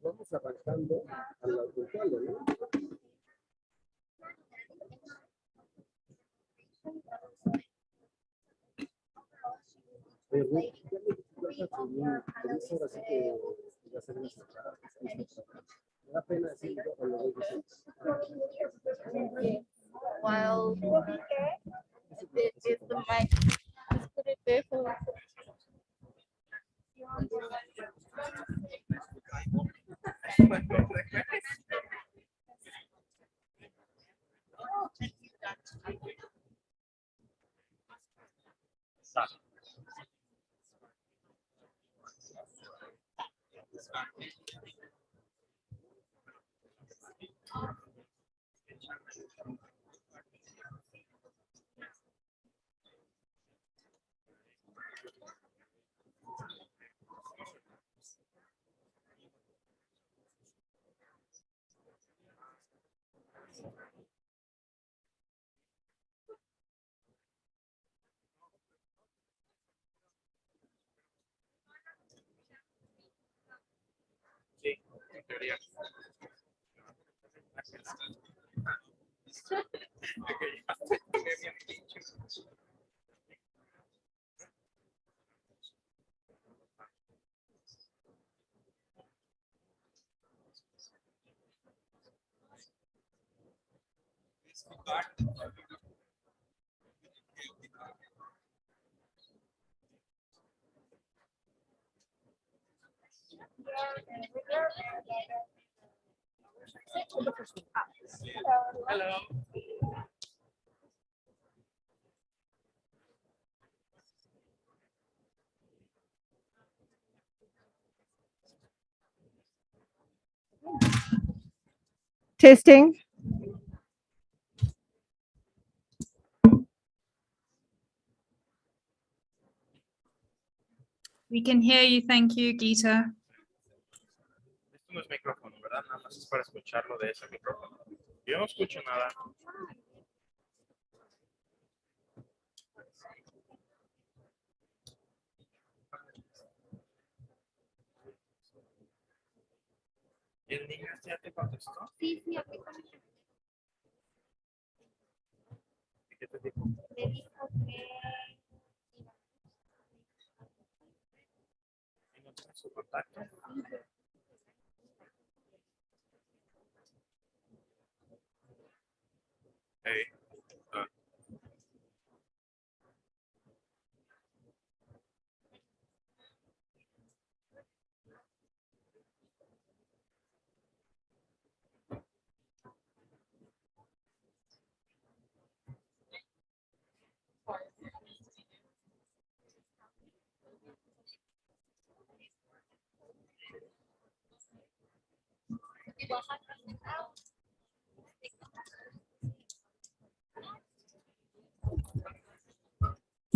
Vamos arrancando a la virtual, ¿no? While if the mic, just put it there for hello. Testing. We can hear you. Thank you, Gita. Esto no es micrófono, ¿verdad? Nada más es para escucharlo de ese micrófono. Yo no escucho nada. ¿Y el niño ya te contestó? Sí, sí, ¿Y qué te dijo? me dijo que ¿Y no tienes su contacto? Hey.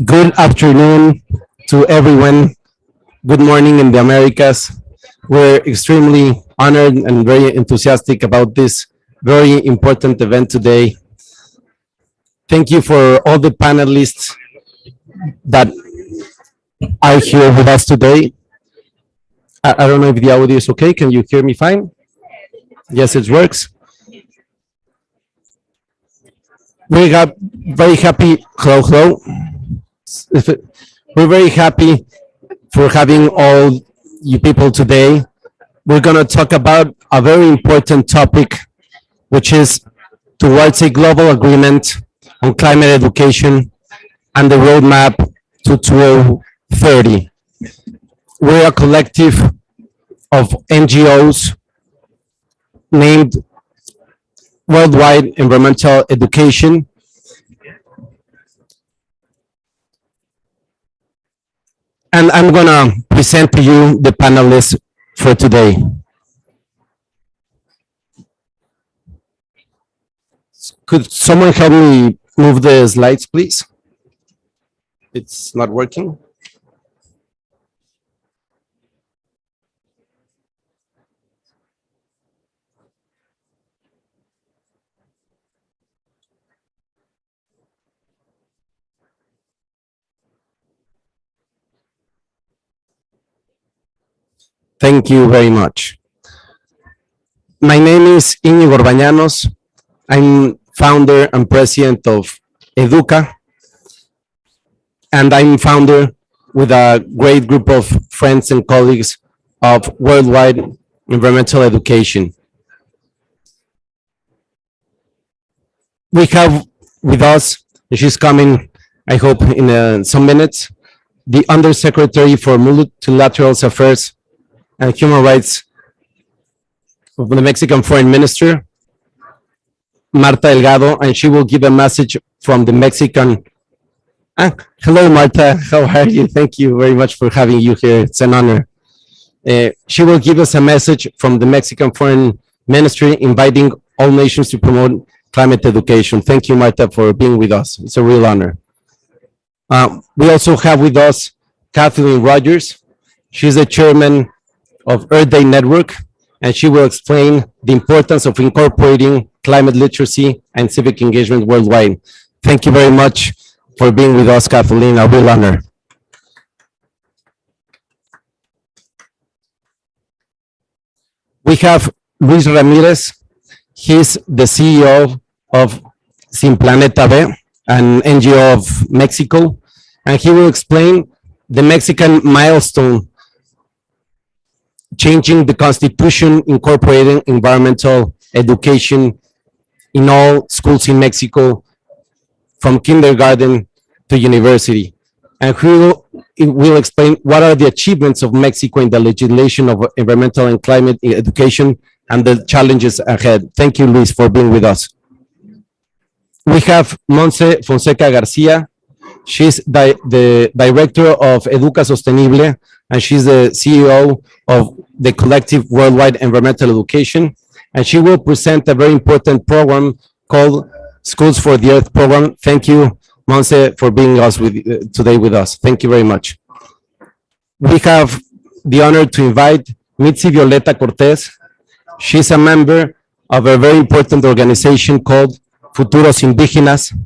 Good afternoon to everyone. Good morning in the Americas. We're extremely honored and very enthusiastic about this very important event today. Thank you for all the panelists that are here with us today. I don't know if the audio is okay. Can you hear me fine? Yes, it works. We got very happy. Hello, hello. We're very happy for having all you people today. We're going to talk about a very important topic, which is towards a global agreement on climate education and the roadmap to 2030. We're a collective of NGOs named Worldwide Environmental Education. And I'm going to present to you the panelists for today. Could someone help me move the slides, please? It's not working. Thank you very much. My name is Íñigo Orbañanos. I'm founder and president of Educa, and I'm founder with a great group of friends and colleagues of Worldwide Environmental Education. We have with us, and she's coming, I hope, in some minutes, the Undersecretary for Multilateral Affairs and Human Rights of the Mexican Foreign Minister, Marta Delgado, and she will give a message from the Mexican. Hello, Marta. How are you? Thank you very much for having you here. It's an honor. She will give us a message from the Mexican Foreign Ministry inviting all nations to promote climate education. Thank you, Marta, for being with us. It's a real honor. We also have with us Kathleen Rogers. She's the chairman of Earth Day Network, and she will explain the importance of incorporating climate literacy and civic engagement worldwide. Thank you very much for being with us, Kathleen. A real honor. We have Luis Ramirez. He's the CEO of Sin Planeta B, an NGO of Mexico, and he will explain the Mexican milestone changing the constitution, incorporating environmental education in all schools in Mexico from kindergarten to university. And he will explain what are the achievements of Mexico in the legislation of environmental and climate education and the challenges ahead. Thank you, Luis, for being with us. We have Montse Fonseca García. She's the director of Educa Sostenible, and she's the CEO of the collective Worldwide Environmental Education. And she will present a very important program called Schools for the Earth program. Thank you, Montse, for being today with us. Thank you very much. We have the honor to invite Mitzy Violeta Cortés. She's a member of a very important organization called Futuros Indígenas,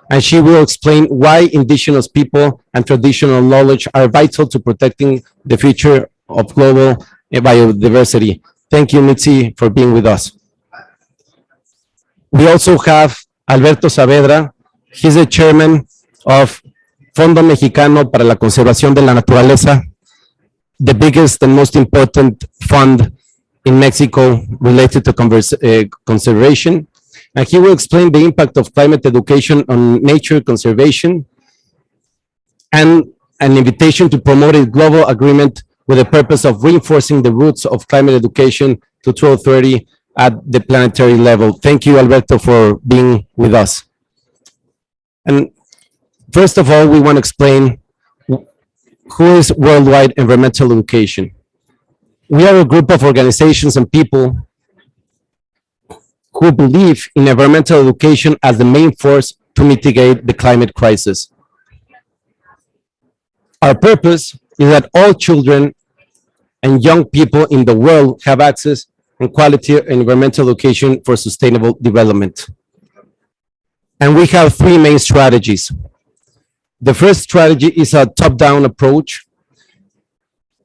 and she will explain why indigenous people and traditional knowledge are vital to protecting the future of global biodiversity. Thank you, Mitzy, for being with us. We also have Alberto Saavedra. He's the chairman of Fondo Mexicano para la Conservación de la Naturaleza, the biggest and most important fund in Mexico related to conservation. And he will explain the impact of climate education on nature conservation and an invitation to promote a global agreement with the purpose of reinforcing the roots of climate education to 2030 at the planetary level. Thank you, Alberto, for being with us. And first of all, we want to explain who is Worldwide Environmental Education. We are a group of organizations and people who believe in environmental education as the main force to mitigate the climate crisis. Our purpose is that all children and young people in the world have access and quality environmental education for sustainable development. And we have three main strategies. The first strategy is a top-down approach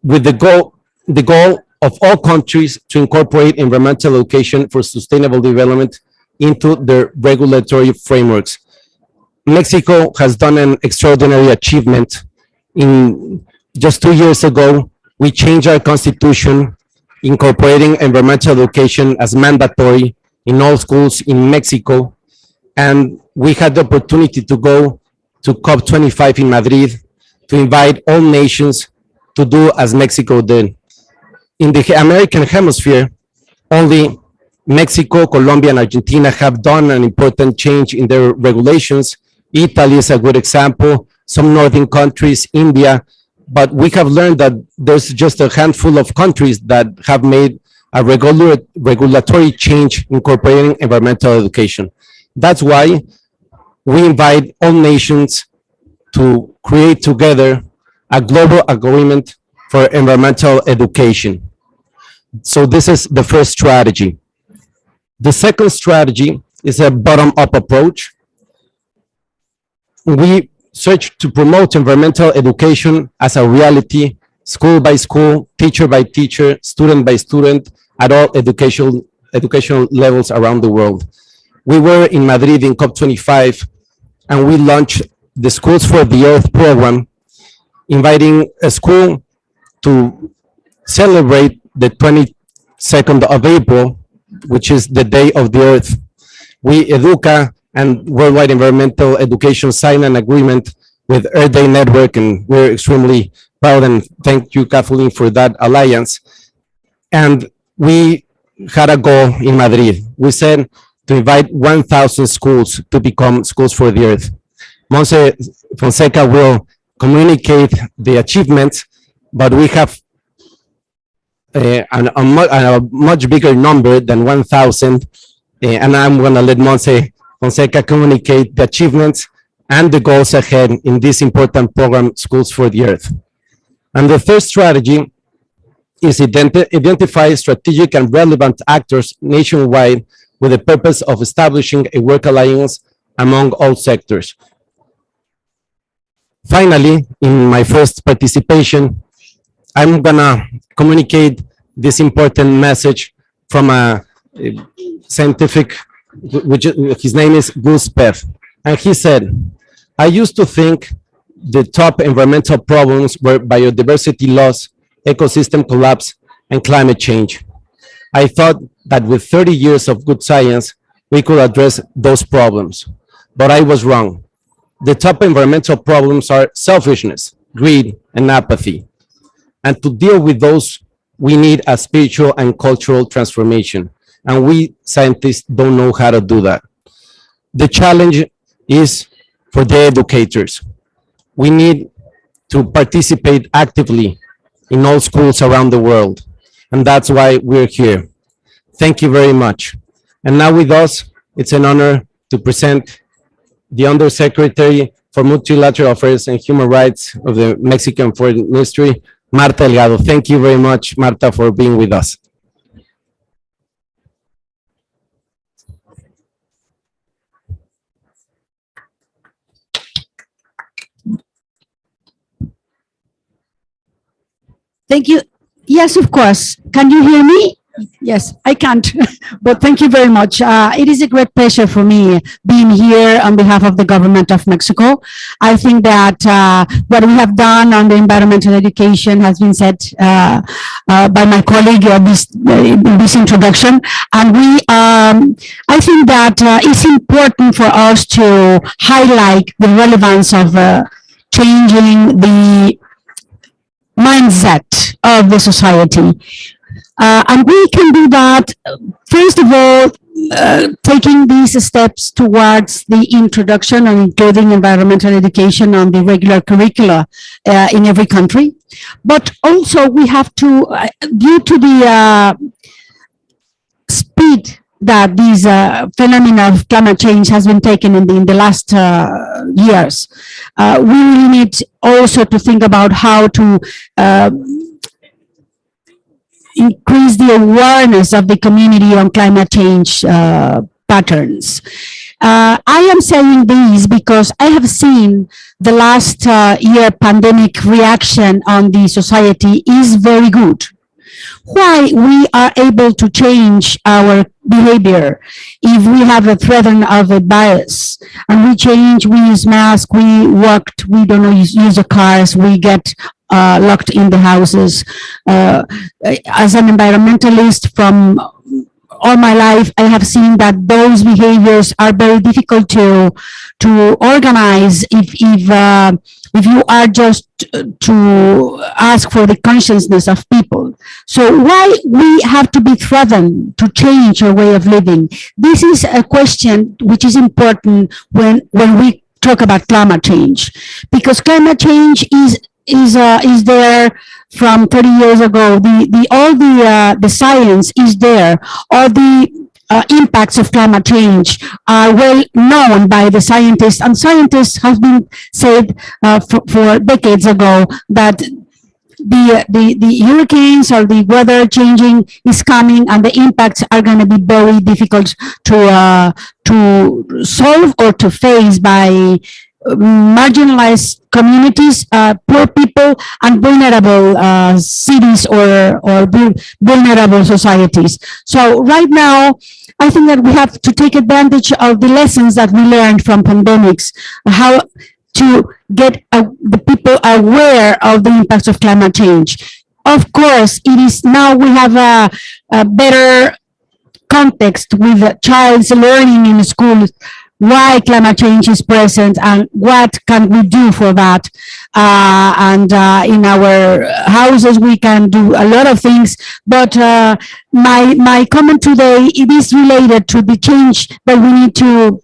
with the goal of all countries to incorporate environmental education for sustainable development into their regulatory frameworks. Mexico has done an extraordinary achievement. In just 2 years ago, we changed our constitution, incorporating environmental education as mandatory in all schools in Mexico. And we had the opportunity to go to COP25 in Madrid to invite all nations to do as Mexico did. In the American hemisphere, only Mexico, Colombia, and Argentina have done an important change in their regulations. Italy is a good example, some northern countries, India, but we have learned that there's just a handful of countries that have made a regulatory change incorporating environmental education. That's why we invite all nations to create together a global agreement for environmental education. So this is the first strategy. The second strategy is a bottom-up approach. We search to promote environmental education as a reality school by school, teacher by teacher, student by student, at all educational levels around the world. We were in Madrid in COP25, and we launched the Schools for the Earth program, inviting a school to celebrate the 22nd of April, which is the Day of the Earth. We, Educa and Worldwide Environmental Education, signed an agreement with Earth Day Network, and we're extremely proud, and thank you, Kathleen, for that alliance. And we had a goal in Madrid. We said to invite 1,000 schools to become Schools for the Earth. Montse Fonseca will communicate the achievements, but we have a much bigger number than 1,000, and I'm going to let Montse Fonseca communicate the achievements and the goals ahead in this important program, Schools for the Earth. And the third strategy is identify strategic and relevant actors nationwide with the purpose of establishing a work alliance among all sectors. Finally, in my first participation, I'm gonna communicate this important message from a scientific, which his name is Gus Peff. And he said, I used to think the top environmental problems were biodiversity loss, ecosystem collapse, and climate change. I thought that with 30 years of good science, we could address those problems, but I was wrong. The top environmental problems are selfishness, greed, and apathy. And to deal with those, we need a spiritual and cultural transformation. And we scientists don't know how to do that. The challenge is for the educators. We need to participate actively in all schools around the world. And that's why we're here. Thank you very much. And now with us, it's an honor to present the Undersecretary for Multilateral Affairs and Human Rights of the Mexican Foreign Ministry, Marta Delgado. Thank you very much, Marta, for being with us. Thank you. Yes, of course. Can you hear me? Yes, I can't, but thank you very much. It is a great pleasure for me being here on behalf of the government of Mexico. I think that what we have done on the environmental education has been said by my colleague in this introduction. And I think that it's important for us to highlight the relevance of changing the mindset of the society. And we can do that, first of all, taking these steps towards the introduction and including environmental education on the regular curricula in every country. But also we have to, due to the speed that these phenomena of climate change has been taken in the last years, we really need also to think about how to increase the awareness of the community on climate change patterns. I am saying this because I have seen the last year pandemic reaction on the society is very good. Why we are able to change our behavior if we have a threat of a virus and we change, we use masks, we walked, we don't use the cars, we get locked in the houses. As an environmentalist from all my life, I have seen that those behaviors are very difficult to organize if you are just to ask for the consciousness of people. So why we have to be threatened to change our way of living? This is a question which is important when we talk about climate change, because climate change is there from 30 years ago. The science is there. All the impacts of climate change are well known by the scientists, and scientists have been said for decades ago that the hurricanes or the weather changing is coming, and the impacts are going to be very difficult to solve or to face by marginalized communities, poor people, and vulnerable cities or vulnerable societies. So right now, I think that we have to take advantage of the lessons that we learned from pandemics, how to get the people aware of the impacts of climate change. Of course, it is now we have a better context with the child's learning in school why climate change is present and what can we do for that. And in our houses, we can do a lot of things. But my comment today, it is related to the change that we need to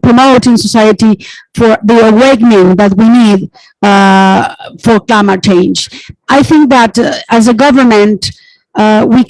promote in society for the awakening that we need for climate change. I think that as a government, we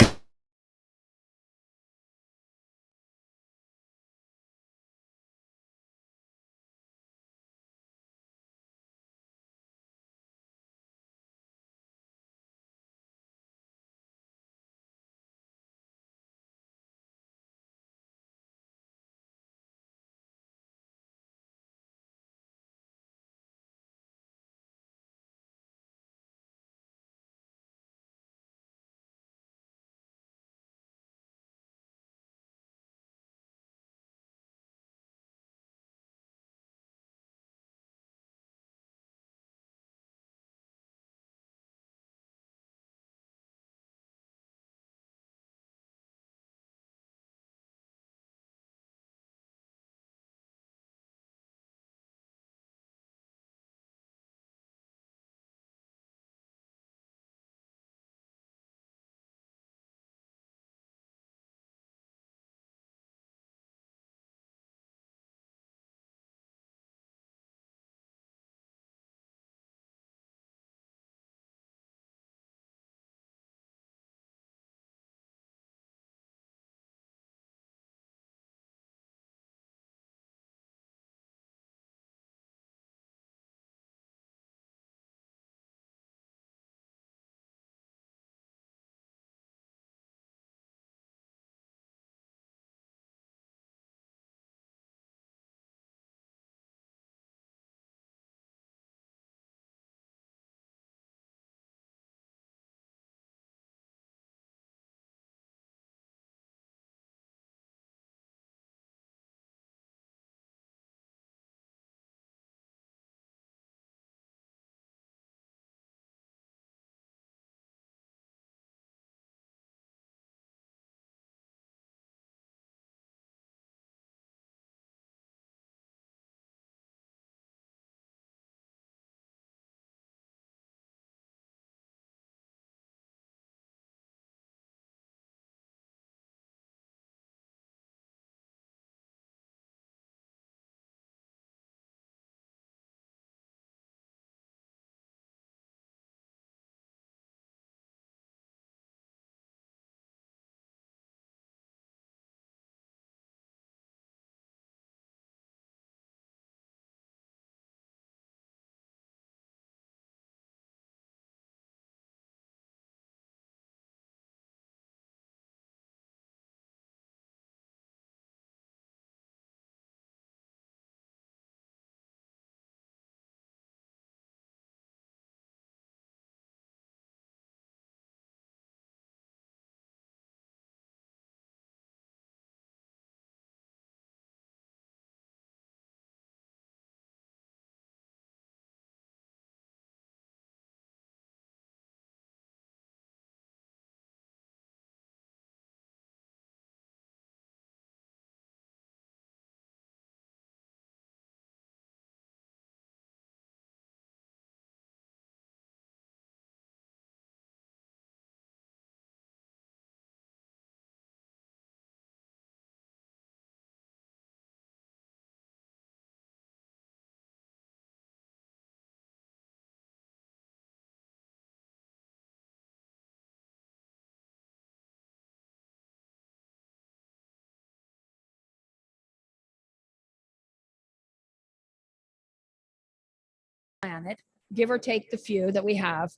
planet, give or take the few that we have,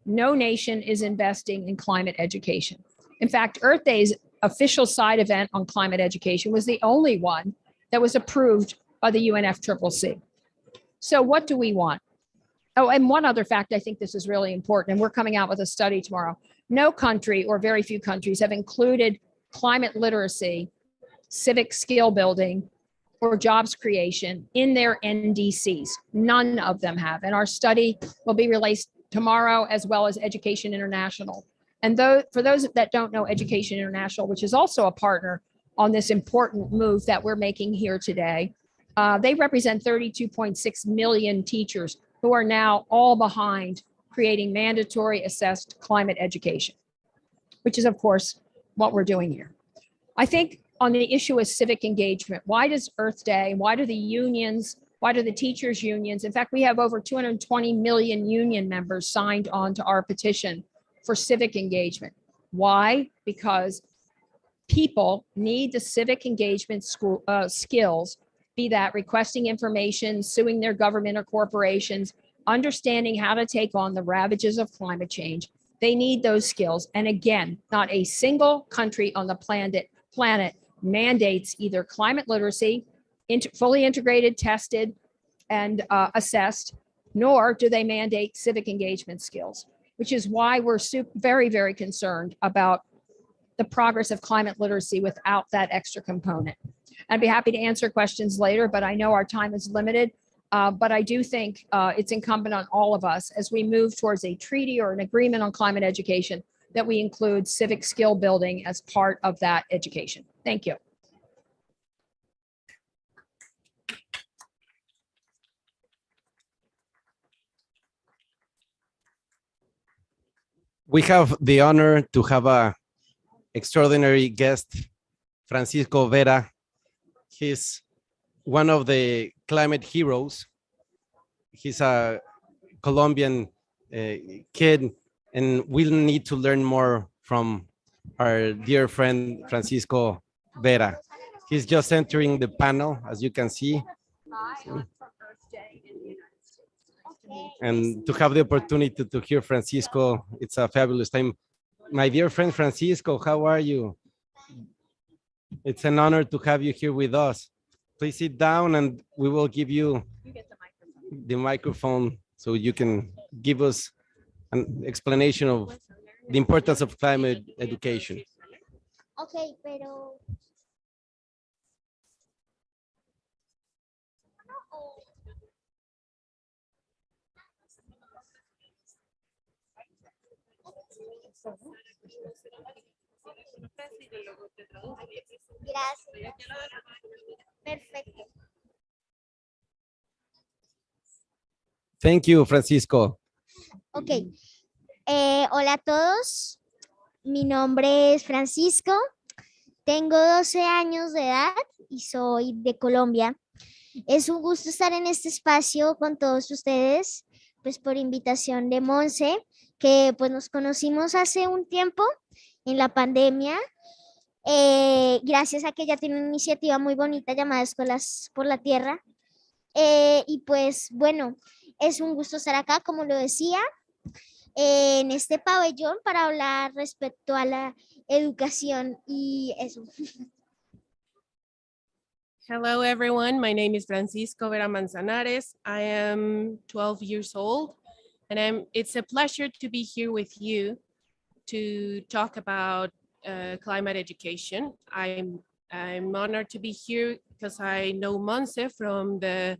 no nation is investing in climate education. In fact, Earth Day's official side event on climate education was the only one that was approved by the UNFCCC. So what do we want? Oh, and one other fact, I think this is really important, and we're coming out with a study tomorrow. No country or very few countries have included climate literacy, civic skill building, or jobs creation in their NDCs. None of them have. And our study will be released tomorrow, as well as Education International. And for those that don't know Education International, which is also a partner on this important move that we're making here today, they represent 32.6 million teachers who are now all behind creating mandatory assessed climate education, which is, of course, what we're doing here. I think on the issue of civic engagement, why does Earth Day, why do the unions, why do the teachers' unions, in fact, we have over 220 million union members signed on to our petition for civic engagement. Why? Because people need the civic engagement skills, be that requesting information, suing their government or corporations, understanding how to take on the ravages of climate change. They need those skills. And again, not a single country on the planet mandates either climate literacy, fully integrated, tested, and assessed, nor do they mandate civic engagement skills, which is why we're very, very concerned about the progress of climate literacy without that extra component. I'd be happy to answer questions later, but I know our time is limited. But I do think it's incumbent on all of us as we move towards a treaty or an agreement on climate education that we include civic skill building as part of that education. Thank you. We have the honor to have a extraordinary guest, Francisco Vera. He's one of the climate heroes. He's a Colombian kid, and we'll need to learn more from our dear friend, Francisco Vera. He's just entering the panel, as you can see. And to have the opportunity to hear Francisco, it's a fabulous time. My dear friend Francisco, how are you? It's an honor to have you here with us. Please sit down and we will give you the microphone so you can give us an explanation of the importance of climate education. Okay, pero... Gracias. Perfecto. Thank you, Francisco. Ok. Hola a todos. Mi nombre es Francisco. Tengo 12 años de edad y soy de Colombia. Es un gusto estar en este espacio con todos ustedes, pues por invitación de Montse, que pues nos conocimos hace un tiempo en la pandemia. Gracias a que ella tiene una iniciativa muy bonita llamada Escuelas por la Tierra. Y pues bueno, es un gusto estar acá, como lo decía, en este pabellón para hablar respecto a la educación y eso. Hello, everyone. My name is Francisco Vera Manzanares. I am 12 years old, and it's a pleasure to be here with you to talk about climate education. I'm honored to be here because I know Montse from the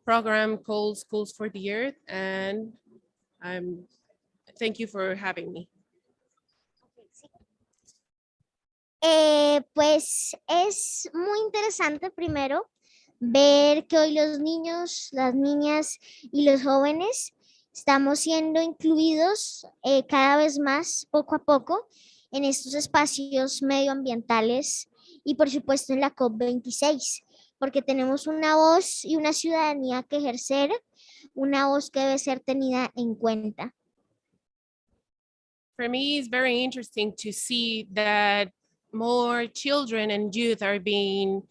program called Schools for the Earth, and thank you for having me. Pues es muy interesante primero ver que hoy los niños, las niñas y los jóvenes estamos siendo incluidos cada vez más poco a poco en estos espacios medioambientales y por supuesto en la COP26, porque tenemos una voz y una ciudadanía que ejercer, una voz que debe ser tenida en cuenta. For me, it's very interesting to see that more children and youth are being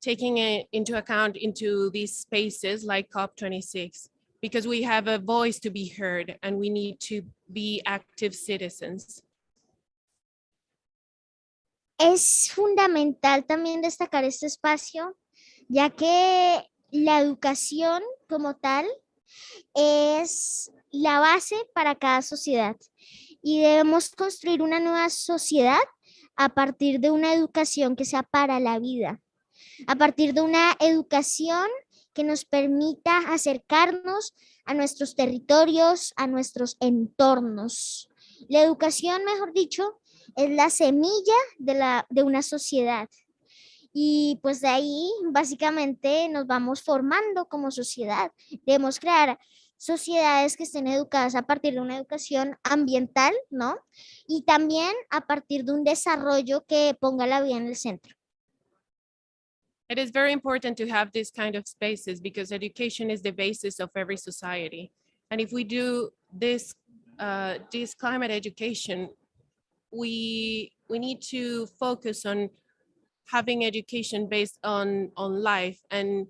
taken into account into these spaces like COP26, because we have a voice to be heard and we need to be active citizens. Es fundamental también destacar este espacio ya que la educación como tal es la base para cada sociedad y debemos construir una nueva sociedad a partir de una educación que sea para la vida, a partir de una educación que nos permita acercarnos a nuestros territorios, a nuestros entornos. La educación, mejor dicho, es la semilla de una sociedad. Y pues de ahí básicamente nos vamos formando como sociedad. Debemos crear sociedades que estén educadas a partir de una educación ambiental, ¿no? Y también a partir de un desarrollo que ponga la vida en el centro. It is very important to have this kind of spaces because education is the basis of every society. And if we do this climate education, we need to focus on having education based on life and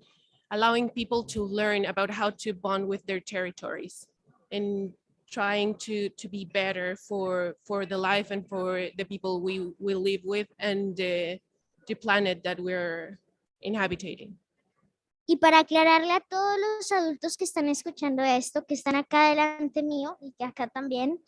allowing people to learn about how to bond with their territories and trying to be better for the life and for the people we live with and the planet that we're inhabiting. Y para aclararle a todos los adultos que están escuchando esto, que están acá delante mío y que acá también,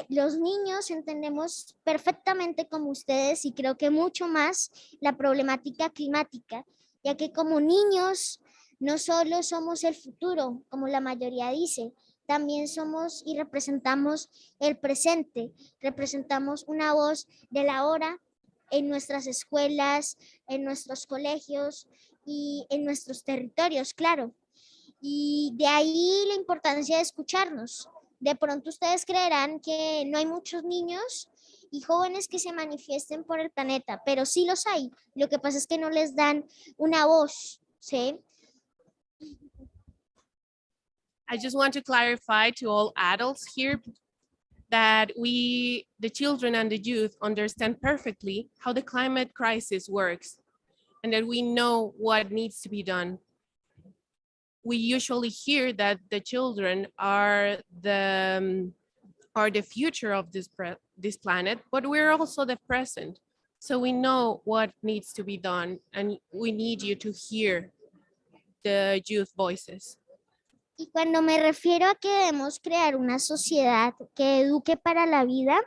los niños entendemos perfectamente como ustedes y creo que mucho más la problemática climática, ya que como niños no solo somos el futuro, como la mayoría dice, también somos y representamos el presente, representamos una voz de la hora en nuestras escuelas, en nuestros colegios y en nuestros territorios, claro. Y de ahí la importancia de escucharnos. De pronto ustedes creerán que no hay muchos niños y jóvenes que se manifiesten por el planeta, pero sí los hay. Lo que pasa es que no les dan una voz, ¿sí? I just want to clarify to all adults here that the children and the youth understand perfectly how the climate crisis works and that we know what needs to be done. We usually hear that the children are the future of this planet, but we're also the present. So we know what needs to be done and we need you to hear the youth voices. Y cuando me refiero a que debemos crear una sociedad que eduque para la vida,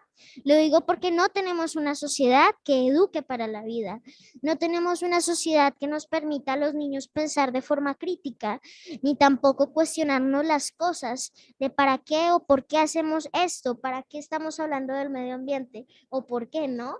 lo digo porque no tenemos una sociedad que eduque para la vida. No tenemos una sociedad que nos permita a los niños pensar de forma crítica, ni tampoco cuestionarnos las cosas de para qué o por qué hacemos esto, para qué estamos hablando del medio ambiente o por qué no.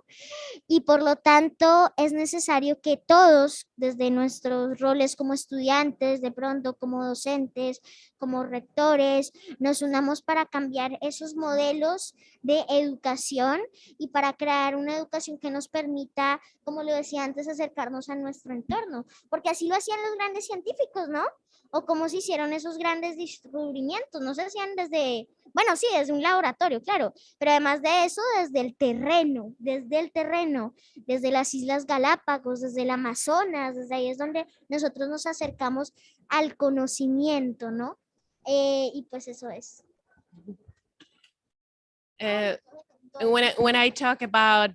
Y por lo tanto es necesario que todos, desde nuestros roles como estudiantes, de pronto como docentes, como rectores, nos unamos para cambiar esos modelos de educación y para crear una educación que nos permita, como lo decía antes, acercarnos a nuestro entorno, porque así lo hacían los grandes científicos, ¿no? O cómo se hicieron esos grandes descubrimientos, no se hacían desde, bueno, sí, desde un laboratorio, claro, pero además de eso, desde el terreno, desde las Islas Galápagos, desde el Amazonas, desde ahí es donde nosotros nos acercamos al conocimiento, ¿no? Y pues eso es. When I talk about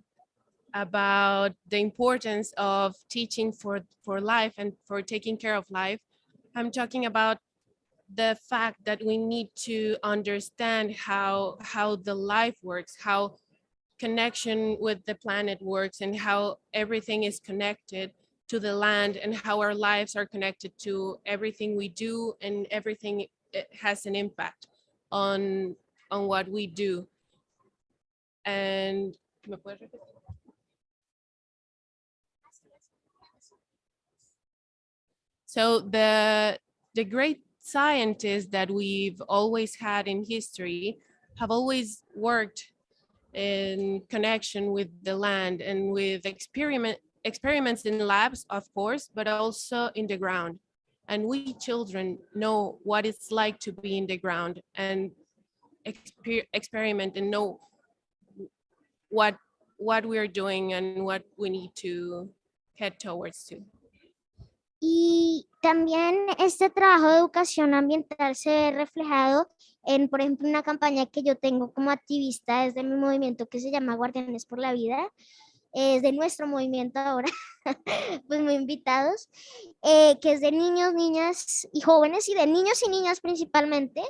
the importance of teaching for life and for taking care of life, I'm talking about the fact that we need to understand how the life works, how connection with the planet works, and how everything is connected to the land, and how our lives are connected to everything we do, and everything has an impact on what we do. And so the great scientists that we've always had in history have always worked in connection with the land and with experiments in labs, of course, but also in the ground. And we children know what it's like to be in the ground and experiment and know what we're doing and what we need to head towards to. Y también este trabajo de educación ambiental se ve reflejado en, por ejemplo, una campaña que yo tengo como activista desde mi movimiento que se llama Guardianes por la Vida, es de nuestro movimiento ahora, pues muy invitados, que es de niños, niñas y jóvenes, y de niños y niñas principalmente,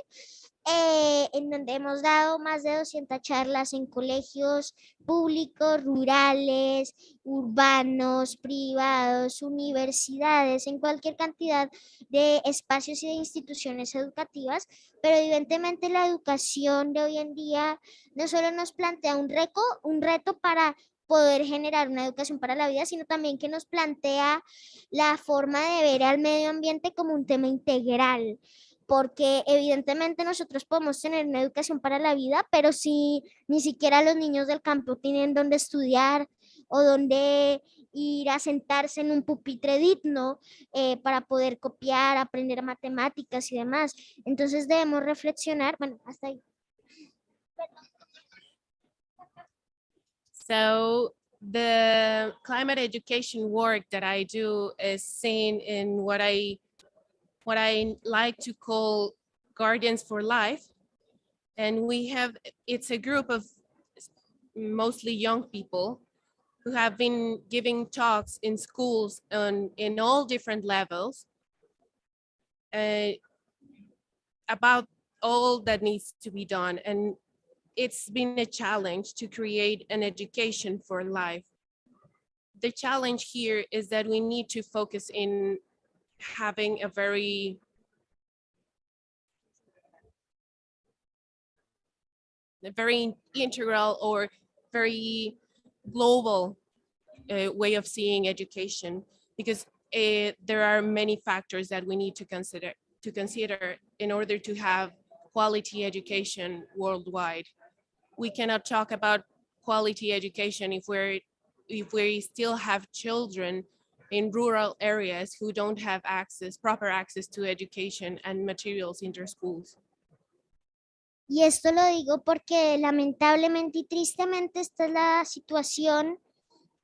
en donde hemos dado más de 200 charlas en colegios públicos, rurales, urbanos, privados, universidades, en cualquier cantidad de espacios y de instituciones educativas, pero evidentemente la educación de hoy en día no solo nos plantea un reto para poder generar una educación para la vida, sino también que nos plantea la forma de ver al medio ambiente como un tema integral, porque evidentemente nosotros podemos tener una educación para la vida, pero si ni siquiera los niños del campo tienen donde estudiar o donde ir a sentarse en un pupitre digno para poder copiar, aprender matemáticas y demás. Entonces debemos reflexionar, bueno, hasta ahí. So the climate education work that I do is seen in what I like to call Guardians for Life. And it's a group of mostly young people who have been giving talks in schools in all different levels about all that needs to be done. And it's been a challenge to create an education for life. The challenge here is that we need to focus in having a very integral or very global way of seeing education, because there are many factors that we need to consider in order to have quality education worldwide. We cannot talk about quality education if we still have children in rural areas who don't have proper access to education and materials in their schools. Y esto lo digo porque lamentablemente y tristemente esta es la situación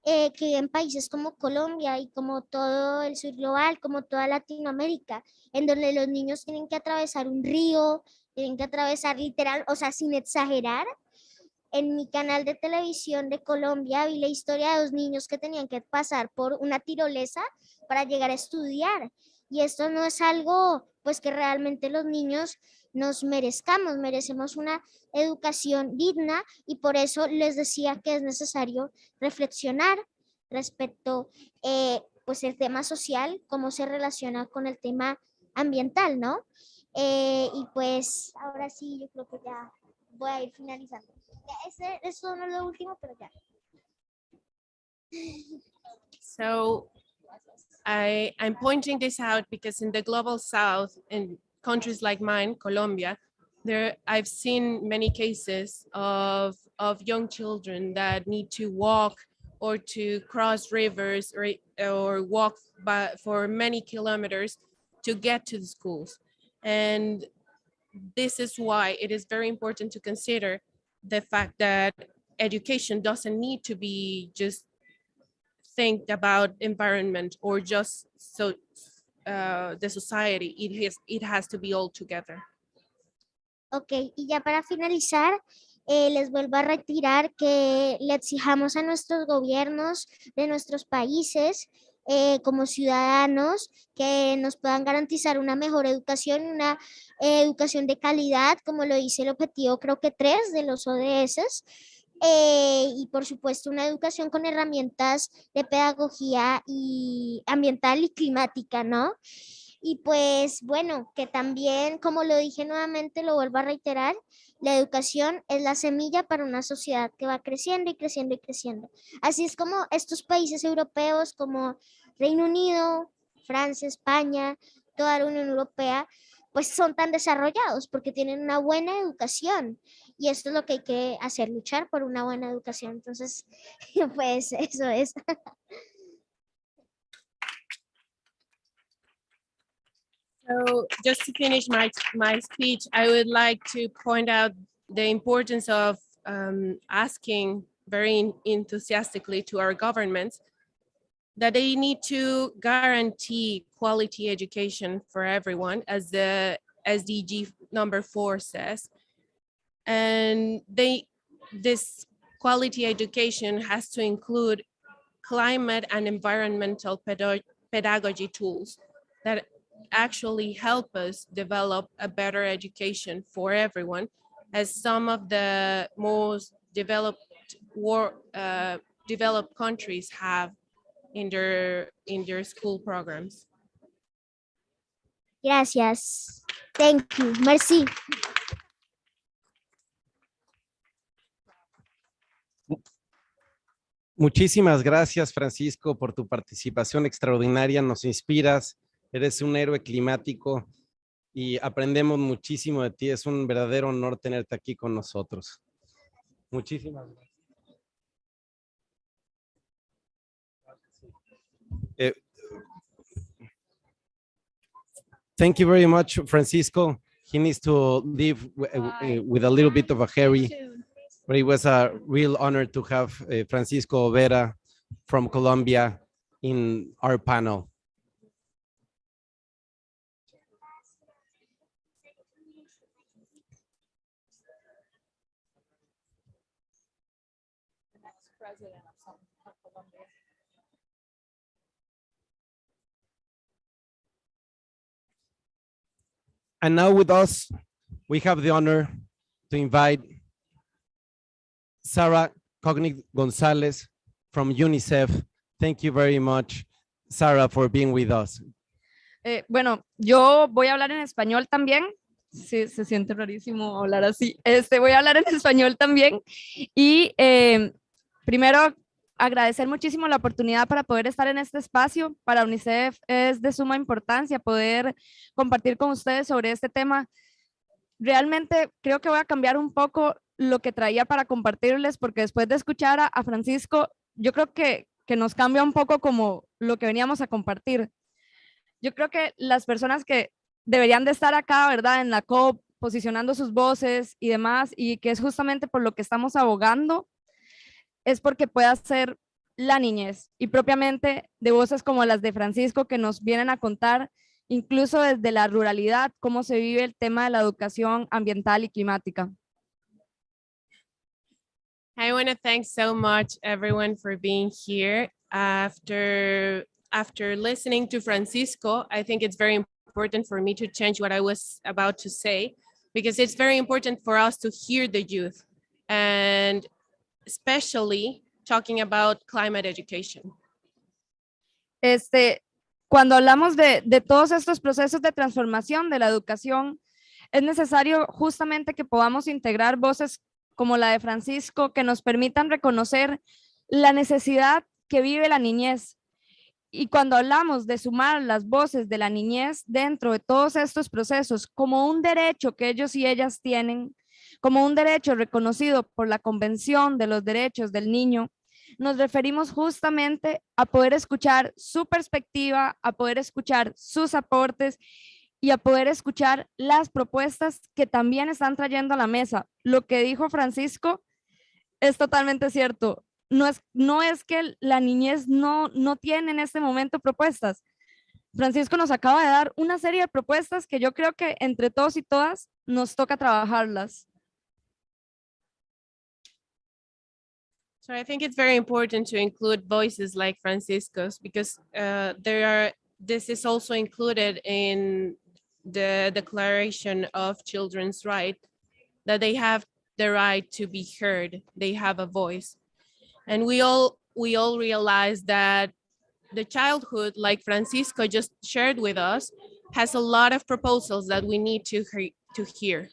que en países como Colombia y como todo el sur global, como toda Latinoamérica, en donde los niños tienen que atravesar un río, tienen que atravesar literal, o sea, sin exagerar. En mi canal de televisión de Colombia vi la historia de dos niños que tenían que pasar por una tirolesa para llegar a estudiar. Y esto no es algo, pues, que realmente los niños nos merezcamos, merecemos una educación digna, y por eso les decía que es necesario reflexionar respecto, pues, el tema social, cómo se relaciona con el tema ambiental, ¿no? Y pues ahora sí, yo creo que ya voy a ir finalizando. Eso no es lo último, pero ya. So I'm pointing this out because in the global south, in countries like mine, Colombia, I've seen many cases of young children that need to walk or to cross rivers or walk for many kilometers to get to the schools. And this is why it is very important to consider the fact that education doesn't need to be just think about environment or just the society. It has to be all together. Ok, y ya para finalizar, les vuelvo a retirar que le exijamos a nuestros gobiernos de nuestros países, como ciudadanos, que nos puedan garantizar una mejor educación, una educación de calidad, como lo dice el objetivo, creo que 3 de los ODS, y por supuesto una educación con herramientas de pedagogía y ambiental y climática, ¿no? Y pues bueno, que también, como lo dije nuevamente, lo vuelvo a reiterar, la educación es la semilla para una sociedad que va creciendo y creciendo y creciendo. Así es como estos países europeos como Reino Unido, Francia, España, toda la Unión Europea, pues son tan desarrollados porque tienen una buena educación. Y esto es lo que hay que hacer, luchar por una buena educación. Entonces, pues eso es. So just to finish my speech, I would like to point out the importance of asking very enthusiastically to our governments that they need to guarantee quality education for everyone, as the SDG number 4 says. And this quality education has to include climate and environmental pedagogy tools that actually help us develop a better education for everyone, as some of the most developed developed countries have in their school programs. Gracias. Thank you. Merci. Muchísimas gracias, Francisco, por tu participación extraordinaria. Nos inspiras, eres un héroe climático y aprendemos muchísimo de ti. Es un verdadero honor tenerte aquí con nosotros. Muchísimas gracias. Thank you very much, Francisco. He needs to leave with a little bit of a hurry. But it was a real honor to have Francisco Saavedra from Colombia in our panel. And now with us, we have the honor to invite Sarah Cognic Gonzalez from UNICEF. Thank you very much, Sarah, for being with us. Bueno, yo voy a hablar en español también. Sí, se siente rarísimo hablar así. Voy a hablar en español también. Y primero, agradecer muchísimo la oportunidad para poder estar en este espacio. Para UNICEF es de suma importancia poder compartir con ustedes sobre este tema. Realmente creo que voy a cambiar un poco lo que traía para compartirles, porque después de escuchar a Francisco, yo creo que nos cambia un poco como lo que veníamos a compartir. Yo creo que las personas que deberían de estar acá, ¿verdad? En la COP, posicionando sus voces y demás, y que es justamente por lo que estamos abogando, es porque pueda ser la niñez, y propiamente de voces como las de Francisco, que nos vienen a contar, incluso desde la ruralidad, cómo se vive el tema de la educación ambiental y climática. I want to thank so much everyone for being here. After listening to Francisco, I think it's very important for me to change what I was about to say, because it's very important for us to hear the youth, and especially talking about climate education. Cuando hablamos de todos estos procesos de transformación de la educación, es necesario justamente que podamos integrar voces como la de Francisco, que nos permitan reconocer la necesidad que vive la niñez. Y cuando hablamos de sumar las voces de la niñez dentro de todos estos procesos como un derecho que ellos y ellas tienen, como un derecho reconocido por la Convención de los Derechos del Niño, nos referimos justamente a poder escuchar su perspectiva, a poder escuchar sus aportes y a poder escuchar las propuestas que también están trayendo a la mesa. Lo que dijo Francisco es totalmente cierto. No es que la niñez no tiene en este momento propuestas. Francisco nos acaba de dar una serie de propuestas que yo creo que entre todos y todas nos toca trabajarlas. So I think it's very important to include voices like Francisco's, because this is also included in the Declaration of Children's Rights, that they have the right to be heard, they have a voice. And we all realize that the childhood, like Francisco just shared with us, has a lot of proposals that we need to hear.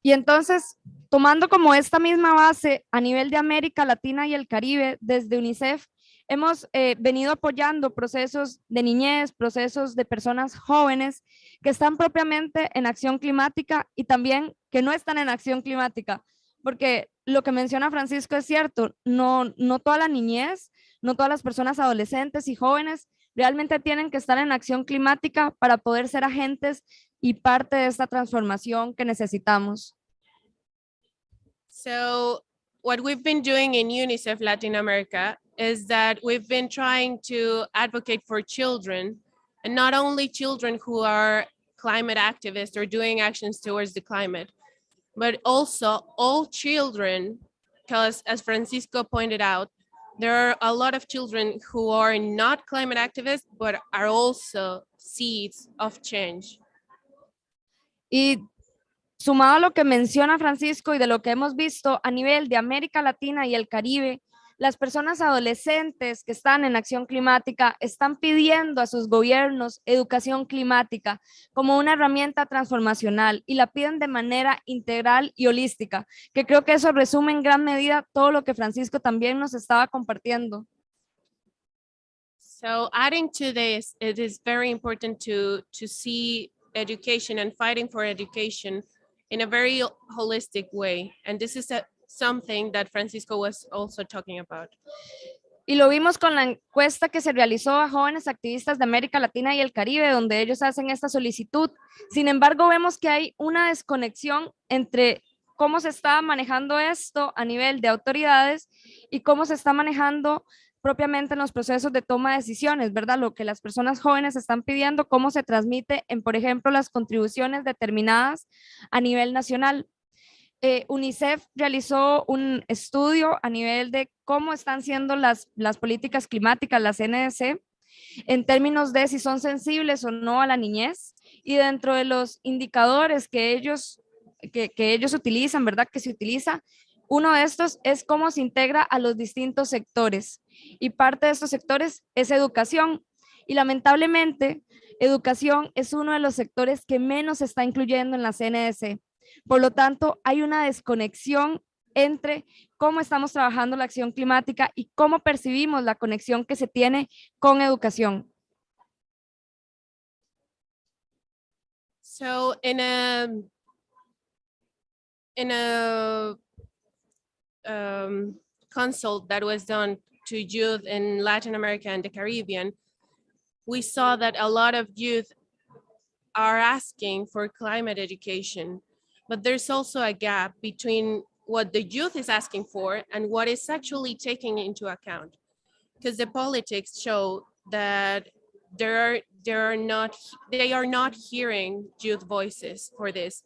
Y entonces, tomando como esta misma base a nivel de América Latina y el Caribe, desde UNICEF, hemos venido apoyando procesos de niñez, procesos de personas jóvenes que están propiamente en acción climática y también que no están en acción climática, porque lo que menciona Francisco es cierto, no toda la niñez, no todas las personas adolescentes y jóvenes realmente tienen que estar en acción climática para poder ser agentes y parte de esta transformación que necesitamos. So what we've been doing in UNICEF Latin America is that we've been trying to advocate for children, and not only children who are climate activists or doing actions towards the climate, but also all children because as Francisco pointed out, there are a lot of children who are not climate activists, but are also seeds of change. Y sumado a lo que menciona Francisco y de lo que hemos visto a nivel de América Latina y el Caribe, las personas adolescentes que están en acción climática están pidiendo a sus gobiernos educación climática como una herramienta transformacional y la piden de manera integral y holística, que creo que eso resume en gran medida todo lo que Francisco también nos estaba compartiendo. So adding to this, it is very important to see education and fighting for education in a very holistic way. And this is something that Francisco was also talking about. Y lo vimos con la encuesta que se realizó a jóvenes activistas de América Latina y el Caribe, donde ellos hacen esta solicitud. Sin embargo, vemos que hay una desconexión entre cómo se está manejando esto a nivel de autoridades y cómo se está manejando propiamente en los procesos de toma de decisiones, ¿verdad? Lo que las personas jóvenes están pidiendo, cómo se transmite en, por ejemplo, las contribuciones determinadas a nivel nacional. UNICEF realizó un estudio a nivel de cómo están siendo las políticas climáticas, las NDC, en términos de si son sensibles o no a la niñez, y dentro de los indicadores que ellos utilizan, ¿verdad? Que se utiliza, uno de estos es cómo se integra a los distintos sectores, y parte de estos sectores es educación, y lamentablemente educación es uno de los sectores que menos se está incluyendo en las NDC. Por lo tanto, hay una desconexión entre cómo estamos trabajando la acción climática y cómo percibimos la conexión que se tiene con educación. So in a consult that was done to youth in Latin America and the Caribbean, we saw that a lot of youth are asking for climate education. But there's also a gap between what the youth is asking for and what is actually taking into account. Because the politics show that they are not hearing youth voices for this.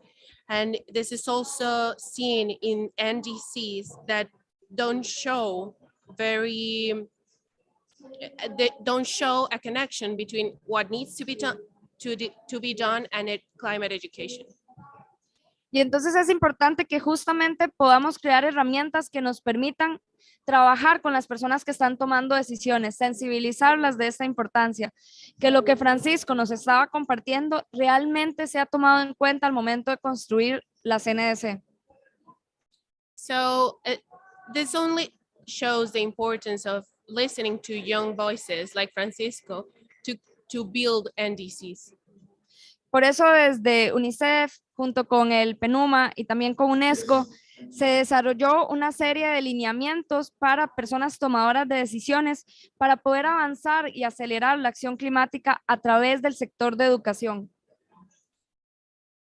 And this is also seen in NDCs that don't show a connection between what needs to be done and climate education. Y entonces es importante que justamente podamos crear herramientas que nos permitan trabajar con las personas que están tomando decisiones, sensibilizarlas de esta importancia, que lo que Francisco nos estaba compartiendo realmente se ha tomado en cuenta al momento de construir la CNDC. So this only shows the importance of listening to young voices like Francisco to build NDCs. Por eso desde UNICEF, junto con el PENUMA y también con UNESCO, se desarrolló una serie de lineamientos para personas tomadoras de decisiones para poder avanzar y acelerar la acción climática a través del sector de educación.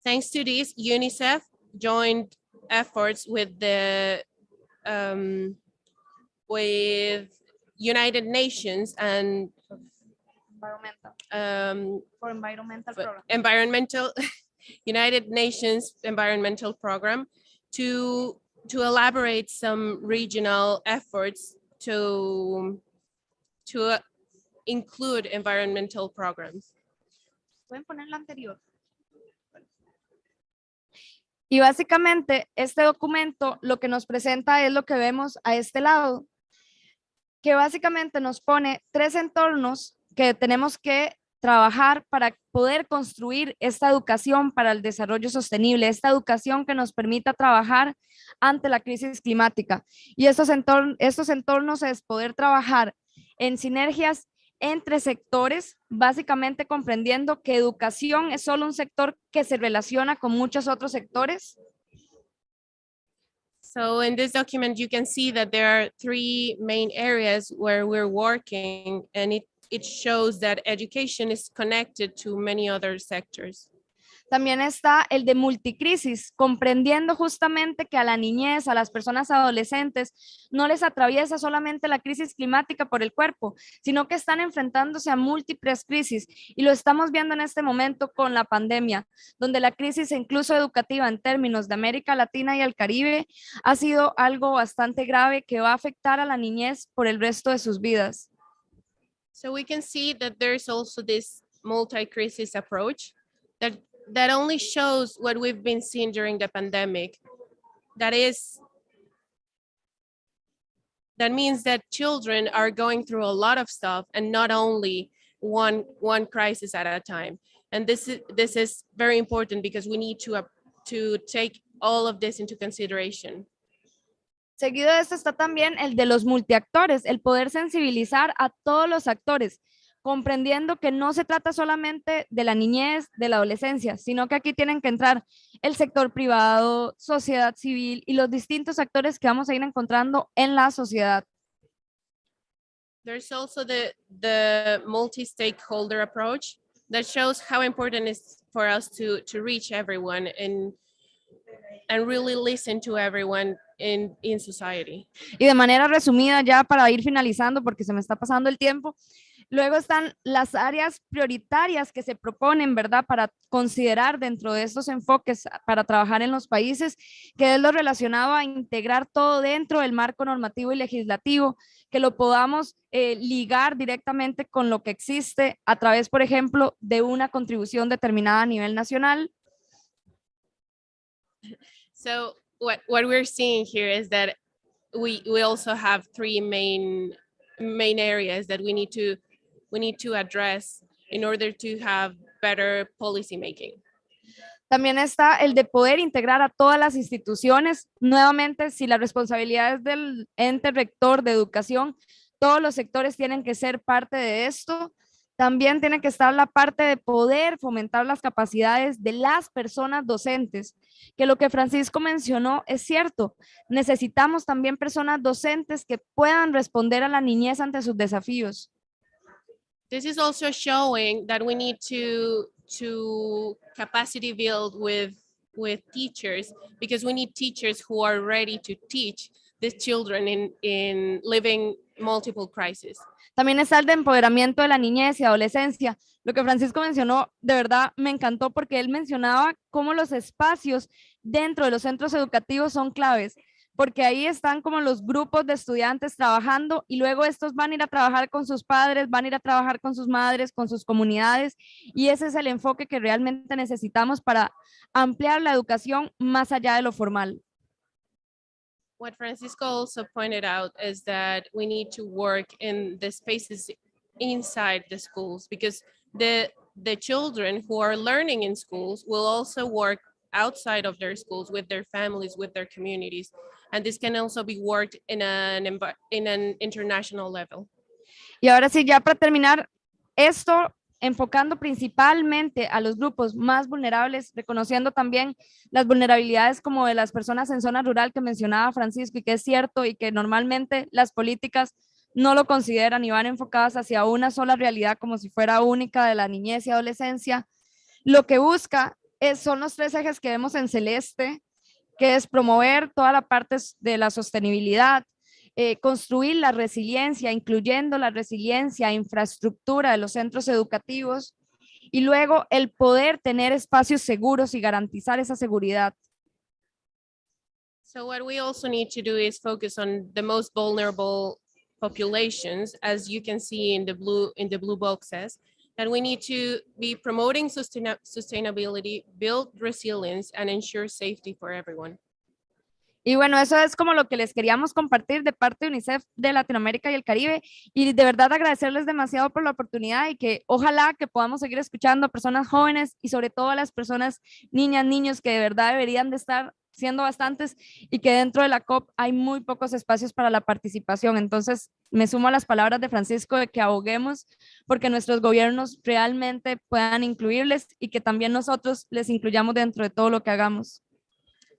Thanks to this, UNICEF joined efforts with the with United Nations and environmental United Nations environmental program to elaborate some regional efforts to include environmental programs. ¿Pueden poner la anterior? Y básicamente este documento lo que nos presenta es lo que vemos a este lado, que básicamente nos pone 3 entornos que tenemos que trabajar para poder construir esta educación para el desarrollo sostenible, esta educación que nos permita trabajar ante la crisis climática. Y estos entornos es poder trabajar en sinergias entre sectores, básicamente comprendiendo que educación es solo un sector que se relaciona con muchos otros sectores. So in this document, you can see that there are 3 main areas where we're working, and it shows that education is connected to many other sectors. También está el de multicrisis, comprendiendo justamente que a la niñez, a las personas adolescentes, no les atraviesa solamente la crisis climática por el cuerpo, sino que están enfrentándose a múltiples crisis. Y lo estamos viendo en este momento con la pandemia, donde la crisis incluso educativa en términos de América Latina y el Caribe ha sido algo bastante grave que va a afectar a la niñez por el resto de sus vidas. So we can see that there's also this multi-crisis approach that only shows what we've been seeing during the pandemic. That means that children are going through a lot of stuff and not only one crisis at a time. And this is very important because we need to take all of this into consideration. Seguido de esto está también el de los multiactores, el poder sensibilizar a todos los actores, comprendiendo que no se trata solamente de la niñez, de la adolescencia, sino que aquí tienen que entrar el sector privado, sociedad civil y los distintos actores que vamos a ir encontrando en la sociedad. There's also the multi-stakeholder approach that shows how important it is for us to reach everyone and really listen to everyone in society. Y de manera resumida, ya para ir finalizando, porque se me está pasando el tiempo, luego están las áreas prioritarias que se proponen, ¿verdad? Para considerar dentro de estos enfoques para trabajar en los países, que es lo relacionado a integrar todo dentro del marco normativo y legislativo, que lo podamos ligar directamente con lo que existe a través, por ejemplo, de una contribución determinada a nivel nacional. So what we're seeing here is that we also have three main areas that we need to address in order to have better policy making. También está el de poder integrar a todas las instituciones. Nuevamente, si la responsabilidad es del ente rector de educación, todos los sectores tienen que ser parte de esto. También tiene que estar la parte de poder fomentar las capacidades de las personas docentes, que lo que Francisco mencionó es cierto. Necesitamos también personas docentes que puedan responder a la niñez ante sus desafíos. This is also showing that we need to capacity build with teachers, because we need teachers who are ready to teach these children in living multiple crises. También está el de empoderamiento de la niñez y adolescencia. Lo que Francisco mencionó, de verdad me encantó porque él mencionaba cómo los espacios dentro de los centros educativos son claves, porque ahí están como los grupos de estudiantes trabajando y luego estos van a ir a trabajar con sus padres, van a ir a trabajar con sus madres, con sus comunidades, y ese es el enfoque que realmente necesitamos para ampliar la educación más allá de lo formal. What Francisco also pointed out is that we need to work in the spaces inside the schools, because the children who are learning in schools will also work outside of their schools with their families, with their communities, and this can also be worked in an international level. Y ahora sí, ya para terminar esto, enfocando principalmente a los grupos más vulnerables, reconociendo también las vulnerabilidades como de las personas en zona rural que mencionaba Francisco, y que es cierto y que normalmente las políticas no lo consideran y van enfocadas hacia una sola realidad como si fuera única de la niñez y adolescencia. Lo que busca son los tres ejes que vemos en celeste, que es promover toda la parte de la sostenibilidad, construir la resiliencia, incluyendo la resiliencia, infraestructura de los centros educativos, y luego el poder tener espacios seguros y garantizar esa seguridad. So what we also need to do is focus on the most vulnerable populations, as you can see in the blue boxes, and we need to be promoting sustainability, build resilience, and ensure safety for everyone. Y bueno, eso es como lo que les queríamos compartir de parte de UNICEF de Latinoamérica y el Caribe, y de verdad agradecerles demasiado por la oportunidad, y que ojalá que podamos seguir escuchando a personas jóvenes y sobre todo a las personas, niñas, niños, que de verdad deberían de estar siendo bastantes, y que dentro de la COP hay muy pocos espacios para la participación. Entonces me sumo a las palabras de Francisco de que aboguemos porque nuestros gobiernos realmente puedan incluirles y que también nosotros les incluyamos dentro de todo lo que hagamos.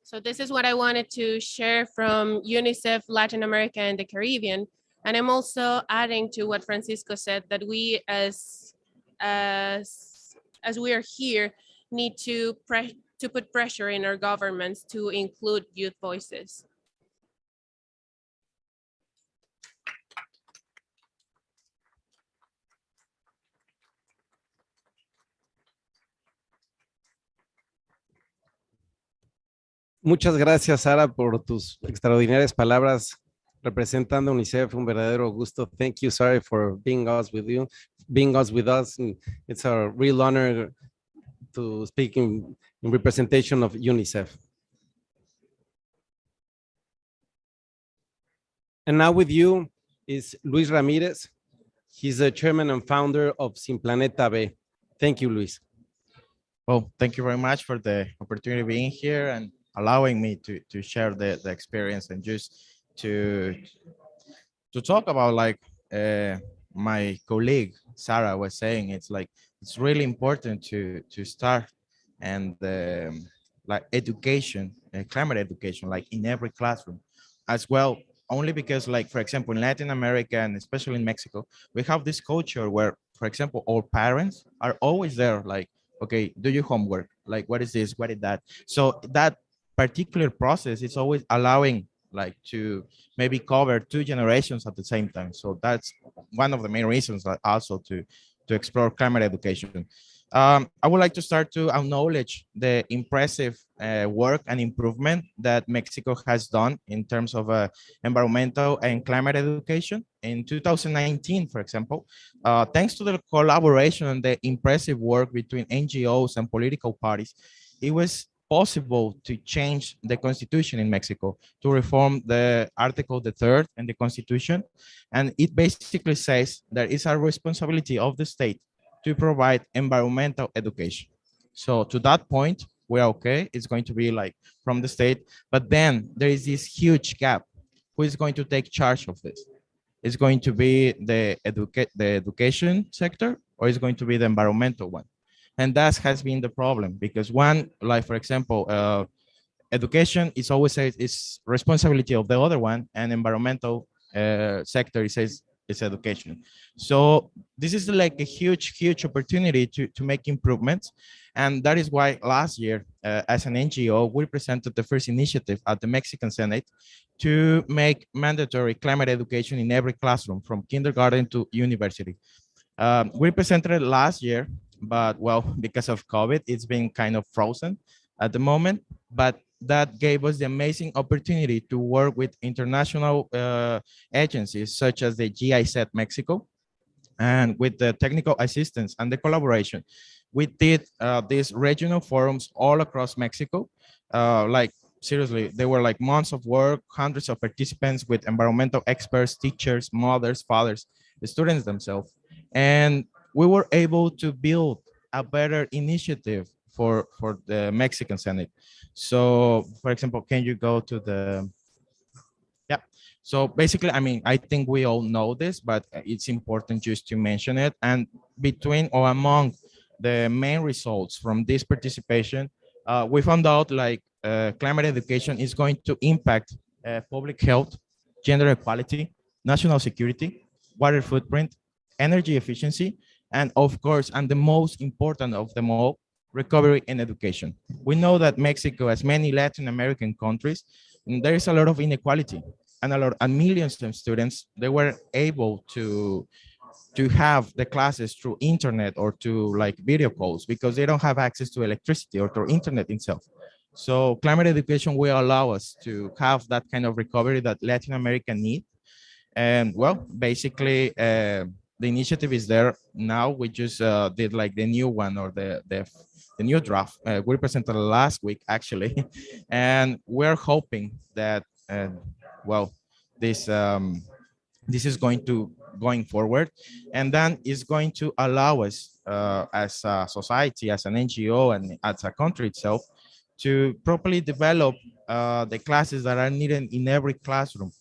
So this is what I wanted to share from UNICEF Latin America and the Caribbean. And I'm also adding to what Francisco said, that we as we are here, need to put pressure in our governments to include youth voices. Muchas gracias, Sara, por tus extraordinarias palabras representando a UNICEF. Un verdadero gusto. Thank you, Sara, for being with us. And it's a real honor to speak in representation of UNICEF. And now with you is Luis Ramirez. He's the chairman and founder of Sin Planeta B. Thank you, Luis. Well, thank you very much for the opportunity of being here and allowing me to share the experience and just to talk about like my colleague Sarah was saying. It's like it's really important to start and like education, climate education, like in every classroom as well. Only because, like, for example, in Latin America and especially in Mexico, we have this culture where, for example, all parents are always there, like, okay, do your homework, like, what is this, what is that? So that particular process is always allowing like to maybe cover 2 generations at the same time. So that's one of the main reasons that also to explore climate education. I would like to start to acknowledge the impressive work and improvement that Mexico has done in terms of environmental and climate education. In 2019, for example, thanks to the collaboration and the impressive work between NGOs and political parties, it was possible to change the constitution in Mexico, to reform the Article the 3rd in the constitution. And it basically says that it's a responsibility of the state to provide environmental education. So to that point, we're okay. It's going to be like from the state, but then there is this huge gap. Who is going to take charge of this? It's going to be the education sector, or is going to be the environmental one? And that has been the problem, because one, like for example, education is always says it's responsibility of the other one, and environmental sector it says it's education. So this is like a huge opportunity to make improvements. And that is why last year, as an NGO, we presented the first initiative at the Mexican Senate to make mandatory climate education in every classroom from kindergarten to university. We presented it last year, but well, because of COVID, it's been kind of frozen at the moment, but that gave us the amazing opportunity to work with international agencies such as the GIZ Mexico, and with the technical assistance and the collaboration. We did these regional forums all across Mexico. Like seriously, they were like months of work, hundreds of participants with environmental experts, teachers, mothers, fathers, the students themselves. And we were able to build a better initiative for the Mexican Senate. So, for example, can you go to the, yeah. So basically, I mean, I think we all know this, but it's important just to mention it. And between or among the main results from this participation, we found out like climate education is going to impact public health, gender equality, national security, water footprint, energy efficiency, and of course, and the most important of them all, recovery and education. We know that Mexico, as many Latin American countries, there is a lot of inequality, and millions of students, they were able to have the classes through internet or to like video calls because they don't have access to electricity or to internet itself. So climate education will allow us to have that kind of recovery that Latin America need. And well, basically, the initiative is there now. We just did like the new one, or the new draft. We presented last week actually, and we're hoping that well, this is going forward, and then is going to allow us as a society, as an NGO, and as a country itself, to properly develop the classes that are needed in every classroom.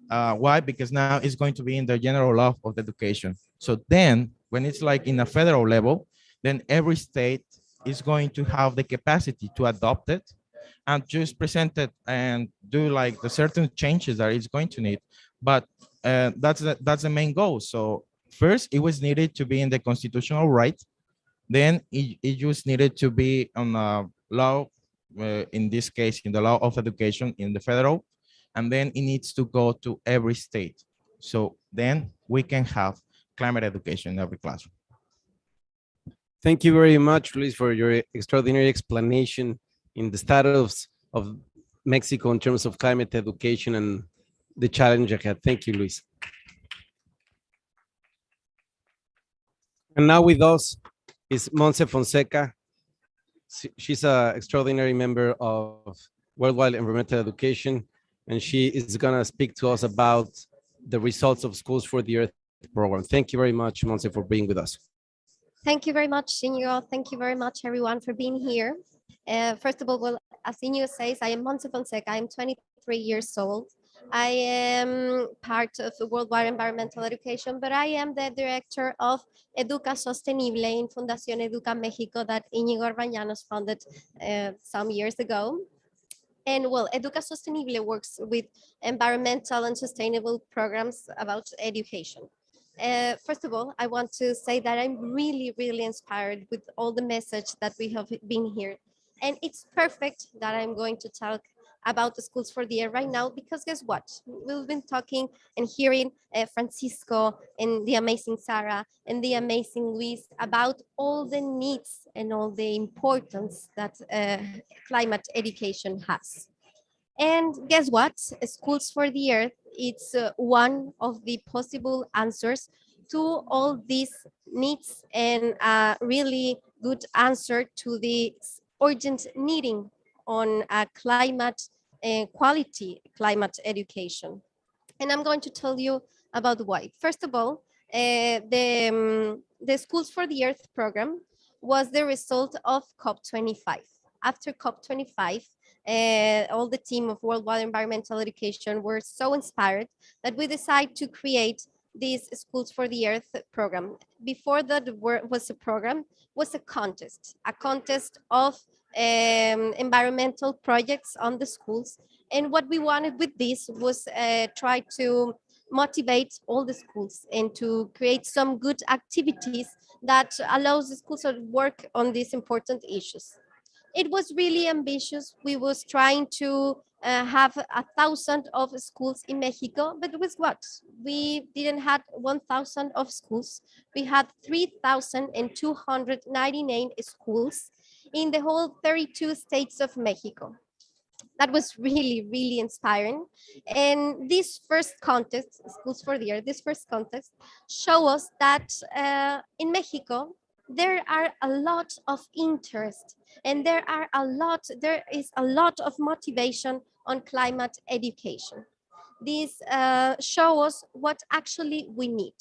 Why? Because now it's going to be in the general law of the education. So then when it's like in a federal level, then every state is going to have the capacity to adopt it and just present it and do like the certain changes that it's going to need. But that's the main goal. So first, it was needed to be in the constitutional right Then it just needed to be on a law, in this case, in the law of education in the federal, and then it needs to go to every state. So then we can have climate education in every classroom. Thank you very much, Luis, for your extraordinary explanation in the status of Mexico in terms of climate education and the challenge ahead. Thank you, Luis. And now with us is Montse Fonseca. She's an extraordinary member of Worldwide Environmental Education, and she is gonna speak to us about the results of Schools for the Earth program. Thank you very much, Montse, for being with us. Thank you very much, Inigo. Thank you very much, everyone, for being here. First of all, well, as Inigo says, I am Montse Fonseca. I'm 23 years old. I am part of Worldwide Environmental Education, but I am the director of Educa Sostenible in Fundación Educa Mexico that Inigo Arbañanos founded some years ago. And well, Educa Sostenible works with environmental and sustainable programs about education. First of all, I want to say that I'm really, really inspired with all the message that we have been here. And it's perfect that I'm going to talk about the Schools for the Earth right now, because guess what? We've been talking and hearing Francisco and the amazing Sarah and the amazing Luis about all the needs and all the importance that climate education has. And guess what? Schools for the Earth, it's one of the possible answers to all these needs and a really good answer to the urgent needing on climate quality climate education. And I'm going to tell you about why. First of all, the Schools for the Earth program was the result of COP25. After COP25, all the team of Worldwide Environmental Education were so inspired that we decided to create this Schools for the Earth program. Before that was a program, was a contest of environmental projects on the schools. And what we wanted with this was try to motivate all the schools and to create some good activities that allows the schools to work on these important issues. It was really ambitious. We was trying to have 1,000 of schools in Mexico, but with what? We didn't have 1,000 of schools. We had 3,299 schools in the whole 32 states of Mexico. That was really, really inspiring. And this first contest, Schools for the Earth, this first contest show us that in Mexico, there are a lot of interest and there is a lot of motivation on climate education. These show us what actually we need.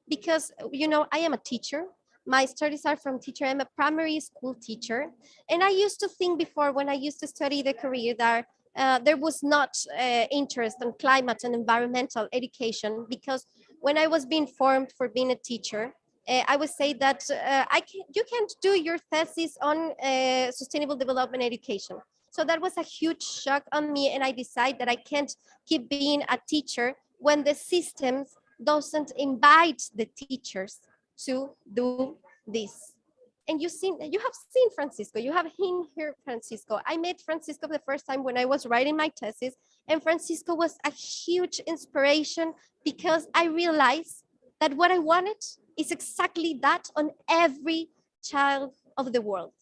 Because, you know, I am a teacher. My studies are from teacher. I'm a primary school teacher. And I used to think before, when I used to study the career, that there was not interest in climate and environmental education, because when I was being formed for being a teacher, I would say that you can't do your thesis on sustainable development education. So that was a huge shock on me, and I decided that I can't keep being a teacher when the systems doesn't invite the teachers to do this. And you have seen Francisco, you have seen here Francisco. I met Francisco the first time when I was writing my thesis, and Francisco was a huge inspiration because I realized that what I wanted is exactly that on every child of the world.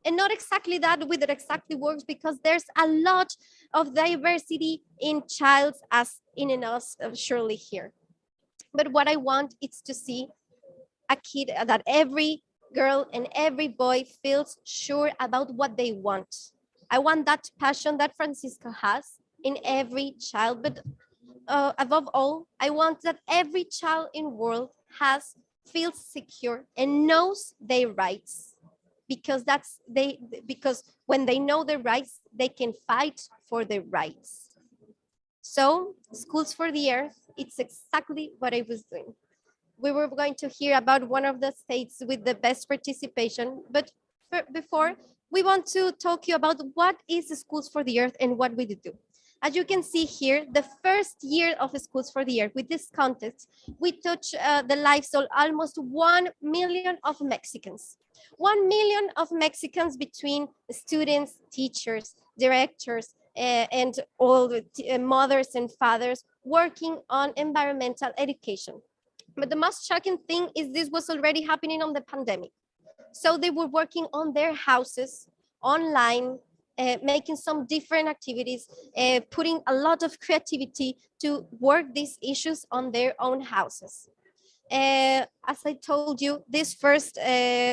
And not exactly that with it exactly works, because there's a lot of diversity in childs as in us surely here. But what I want is to see a kid that every girl and every boy feels sure about what they want. I want that passion that Francisco has in every child, but above all, I want that every child in the world feels secure and knows their rights, because because when they know their rights, they can fight for their rights. So Schools for the Earth, it's exactly what I was doing. We were going to hear about one of the states with the best participation, but before, we want to talk to you about what is Schools for the Earth and what we do. As you can see here, the first year of Schools for the Earth, with this contest, we touch the lives of almost 1 million of Mexicans. 1 million of Mexicans between students, teachers, directors, and all the mothers and fathers working on environmental education. But the most shocking thing is this was already happening on the pandemic. So they were working on their houses, online, making some different activities, putting a lot of creativity to work these issues on their own houses. As I told you, this first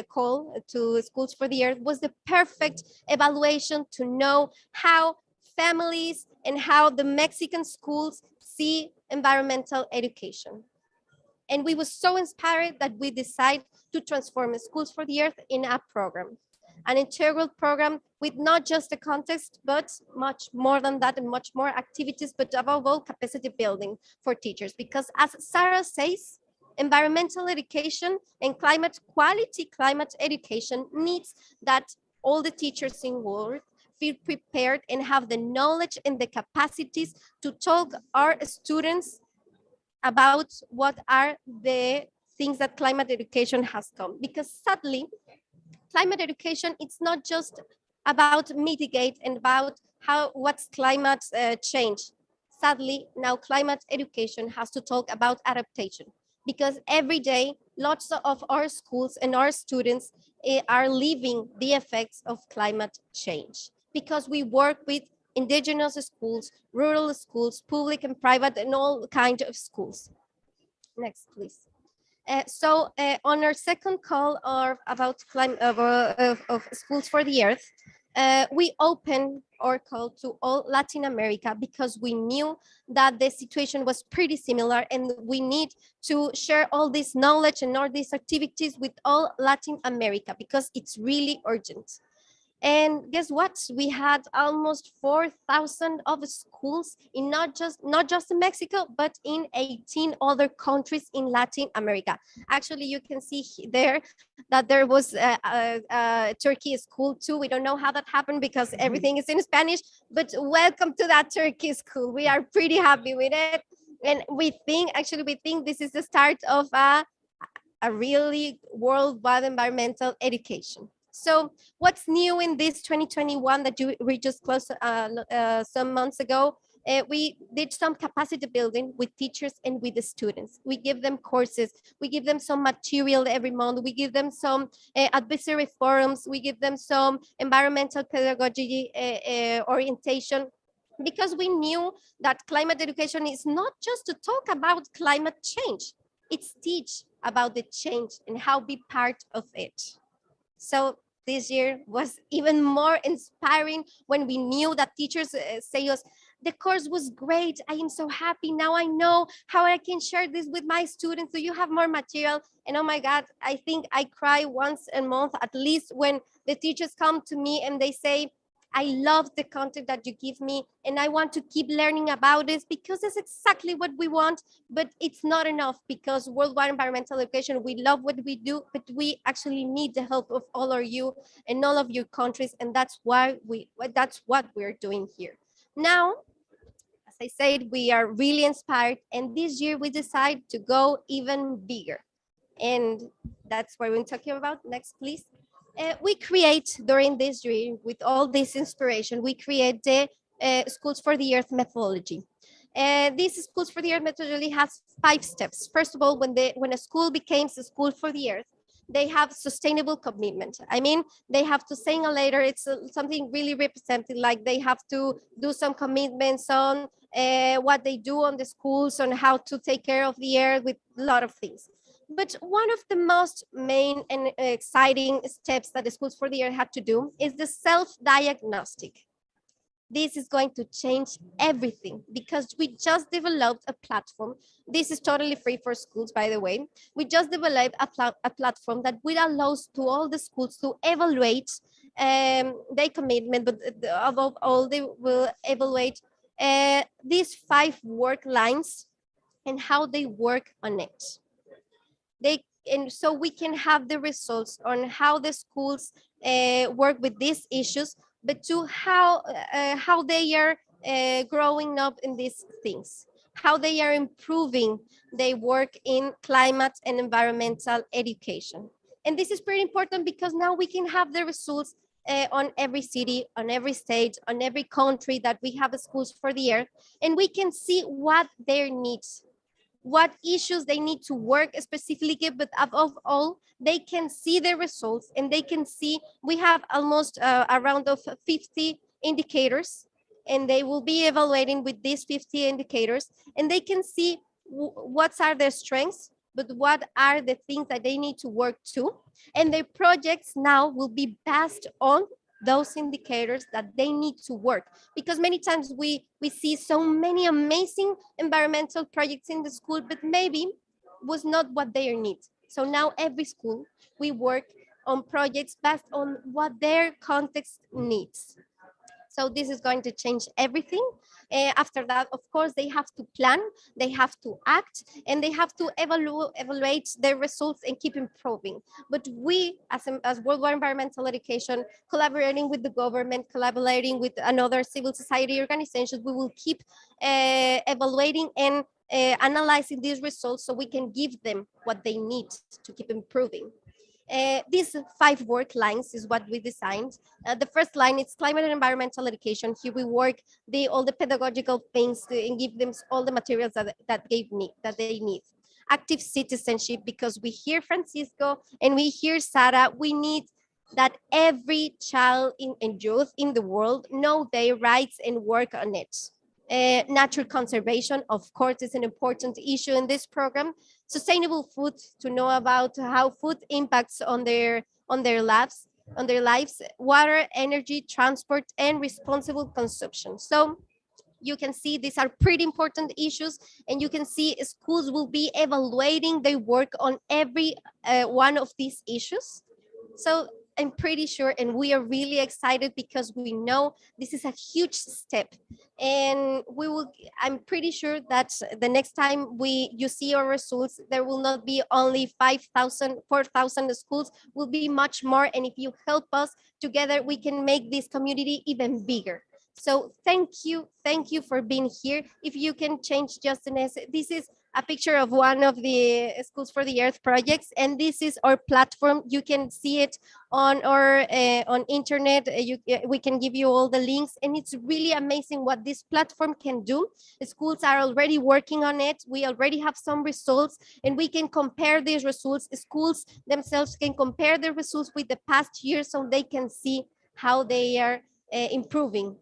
call to Schools for the Earth was the perfect evaluation to know how families and how the Mexican schools see environmental education. And we were so inspired that we decided to transform Schools for the Earth in a program, an integral program with not just the context, but much more than that and much more activities, but above all capacity building for teachers. Because as Sarah says, environmental education and quality climate education needs that all the teachers involved feel prepared and have the knowledge and the capacities to talk our students about what are the things that climate education has come. Because sadly, climate education, it's not just about mitigate and about what's climate change. Sadly, now climate education has to talk about adaptation, because every day, lots of our schools and our students are living the effects of climate change, because we work with indigenous schools, rural schools, public and private, and all kinds of schools. Next, please. On our second call about Schools for the Earth, we opened our call to all Latin America because we knew that the situation was pretty similar and we need to share all this knowledge and all these activities with all Latin America because it's really urgent. And guess what? We had almost 4,000 of schools in not just in Mexico, but in 18 other countries in Latin America. Actually, you can see there that there was a Turkey school too. We don't know how that happened because everything is in Spanish, but welcome to that Turkey school. We are pretty happy with it. And we think this is the start of a really worldwide environmental education. So what's new in this 2021 that we just closed some months ago? We did some capacity building with teachers and with the students. We give them courses. We give them some material every month. We give them some advisory forums. We give them some environmental pedagogy orientation, because we knew that climate education is not just to talk about climate change. It's teach about the change and how be part of it. So this year was even more inspiring when we knew that teachers say us, the course was great. I am so happy. Now I know how I can share this with my students. Do you have more material? And oh my God, I think I cry once a month at least when the teachers come to me and they say, I love the content that you give me and I want to keep learning about this because it's exactly what we want, but it's not enough because worldwide environmental education, we love what we do, but we actually need the help of all of you and all of your countries. And that's what we're doing here. Now, as I said, we are really inspired. And this year we decide to go even bigger. And that's what we're talking about. Next, please. We create during this year, with all this inspiration, we create the Schools for the Earth methodology. This Schools for the Earth methodology has 5 steps. First of all, when a school becomes a School for the Earth, they have sustainable commitment. I mean, they have to sing a letter. It's something really representative, like they have to do some commitments on what they do on the schools, on how to take care of the earth, with a lot of things. But one of the most main and exciting steps that the Schools for the Earth had to do is the self-diagnostic. This is going to change everything because we just developed a platform. This is totally free for schools, by the way. We just developed a platform that will allow to all the schools to evaluate their commitment, but above all, they will evaluate these 5 work lines and how they work on it. And so we can have the results on how the schools work with these issues, but to how they are growing up in these things, how they are improving their work in climate and environmental education. And this is pretty important because now we can have the results on every city, on every state, on every country that we have schools for the earth, and we can see what their needs, what issues they need to work specifically, but above all, they can see the results and they can see we have almost around of 50 indicators, and they will be evaluating with these 50 indicators, and they can see what are their strengths, but what are the things that they need to work to. And their projects now will be based on those indicators that they need to work. Because many times we see so many amazing environmental projects in the school, but maybe was not what they need. So now every school, we work on projects based on what their context needs. So this is going to change everything. After that, of course, they have to plan, they have to act, and they have to evaluate their results and keep improving. But we, as Worldwide Environmental Education, collaborating with the government, collaborating with another civil society organizations, we will keep evaluating and analyzing these results so we can give them what they need to keep improving. These 5 work lines is what we designed. The first line is climate and environmental education. Here we work all the pedagogical things and give them all the materials that they need. Active citizenship, because we hear Francisco and we hear Sara, we need that every child and youth in the world know their rights and work on it. Natural conservation, of course, is an important issue in this program. Sustainable food, to know about how food impacts on their lives. Water, energy, transport, and responsible consumption. So you can see these are pretty important issues, and you can see schools will be evaluating their work on every one of these issues. So I'm pretty sure, and we are really excited because we know this is a huge step, and I'm pretty sure that the next time you see our results, there will not be only 5,000, 4,000 schools, will be much more. And if you help us together, we can make this community even bigger. So thank you for being here. If you can change just this is a picture of one of the Schools for the Earth projects, and this is our platform. You can see it on our on internet. We can give you all the links, and it's really amazing what this platform can do. The schools are already working on it. We already have some results, and we can compare these results. Schools themselves can compare the results with the past year, so they can see how they are improving.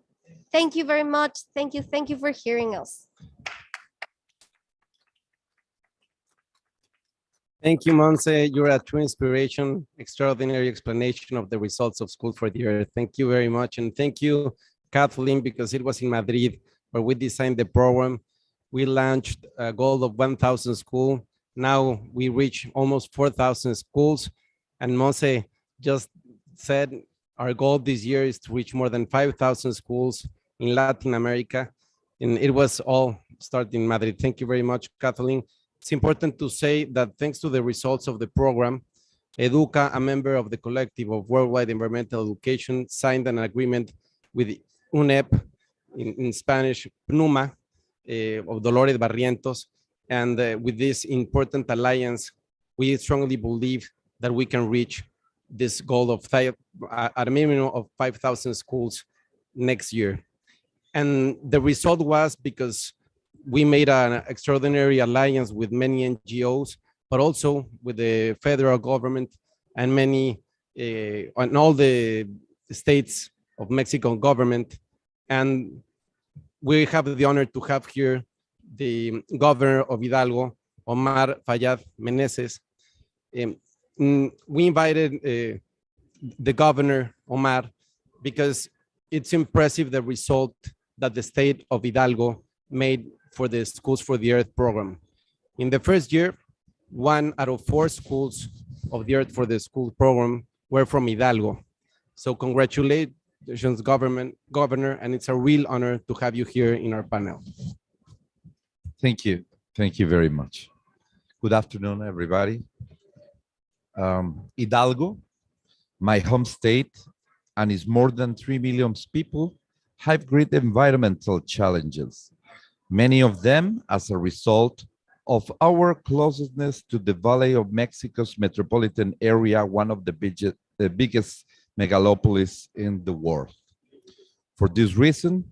Thank you very much. Thank you for hearing us. Thank you, Montse. You're a true inspiration, extraordinary explanation of the results of School for the Earth. Thank you very much. And thank you, Kathleen, because it was in Madrid where we designed the program. We launched a goal of 1,000 schools. Now we reach almost 4,000 schools. And Montse just said our goal this year is to reach more than 5,000 schools in Latin America. And it was all started in Madrid. Thank you very much, Kathleen. It's important to say that thanks to the results of the program, Educa, a member of the collective of Worldwide Environmental Education, signed an agreement with UNEP, in Spanish, PNUMA, of Dolores Barrientos. And with this important alliance, we strongly believe that we can reach this goal of at a minimum of 5,000 schools next year. And the result was because we made an extraordinary alliance with many NGOs, but also with the federal government and and all the states of Mexican government. And we have the honor to have here the governor of Hidalgo, Omar Fayad Meneses. We invited the governor, Omar, because it's impressive the result that the state of Hidalgo made for the Schools for the Earth program. In the first year, 1 out of 4 schools of the Earth for the School program were from Hidalgo. So congratulations, governor, and it's a real honor to have you here in our panel. Thank you. Thank you very much. Good afternoon, everybody. Hidalgo, my home state, and its more than 3 million people have great environmental challenges, many of them as a result of our closeness to the Valley of Mexico's metropolitan area, one of the biggest megalopolis in the world. For this reason,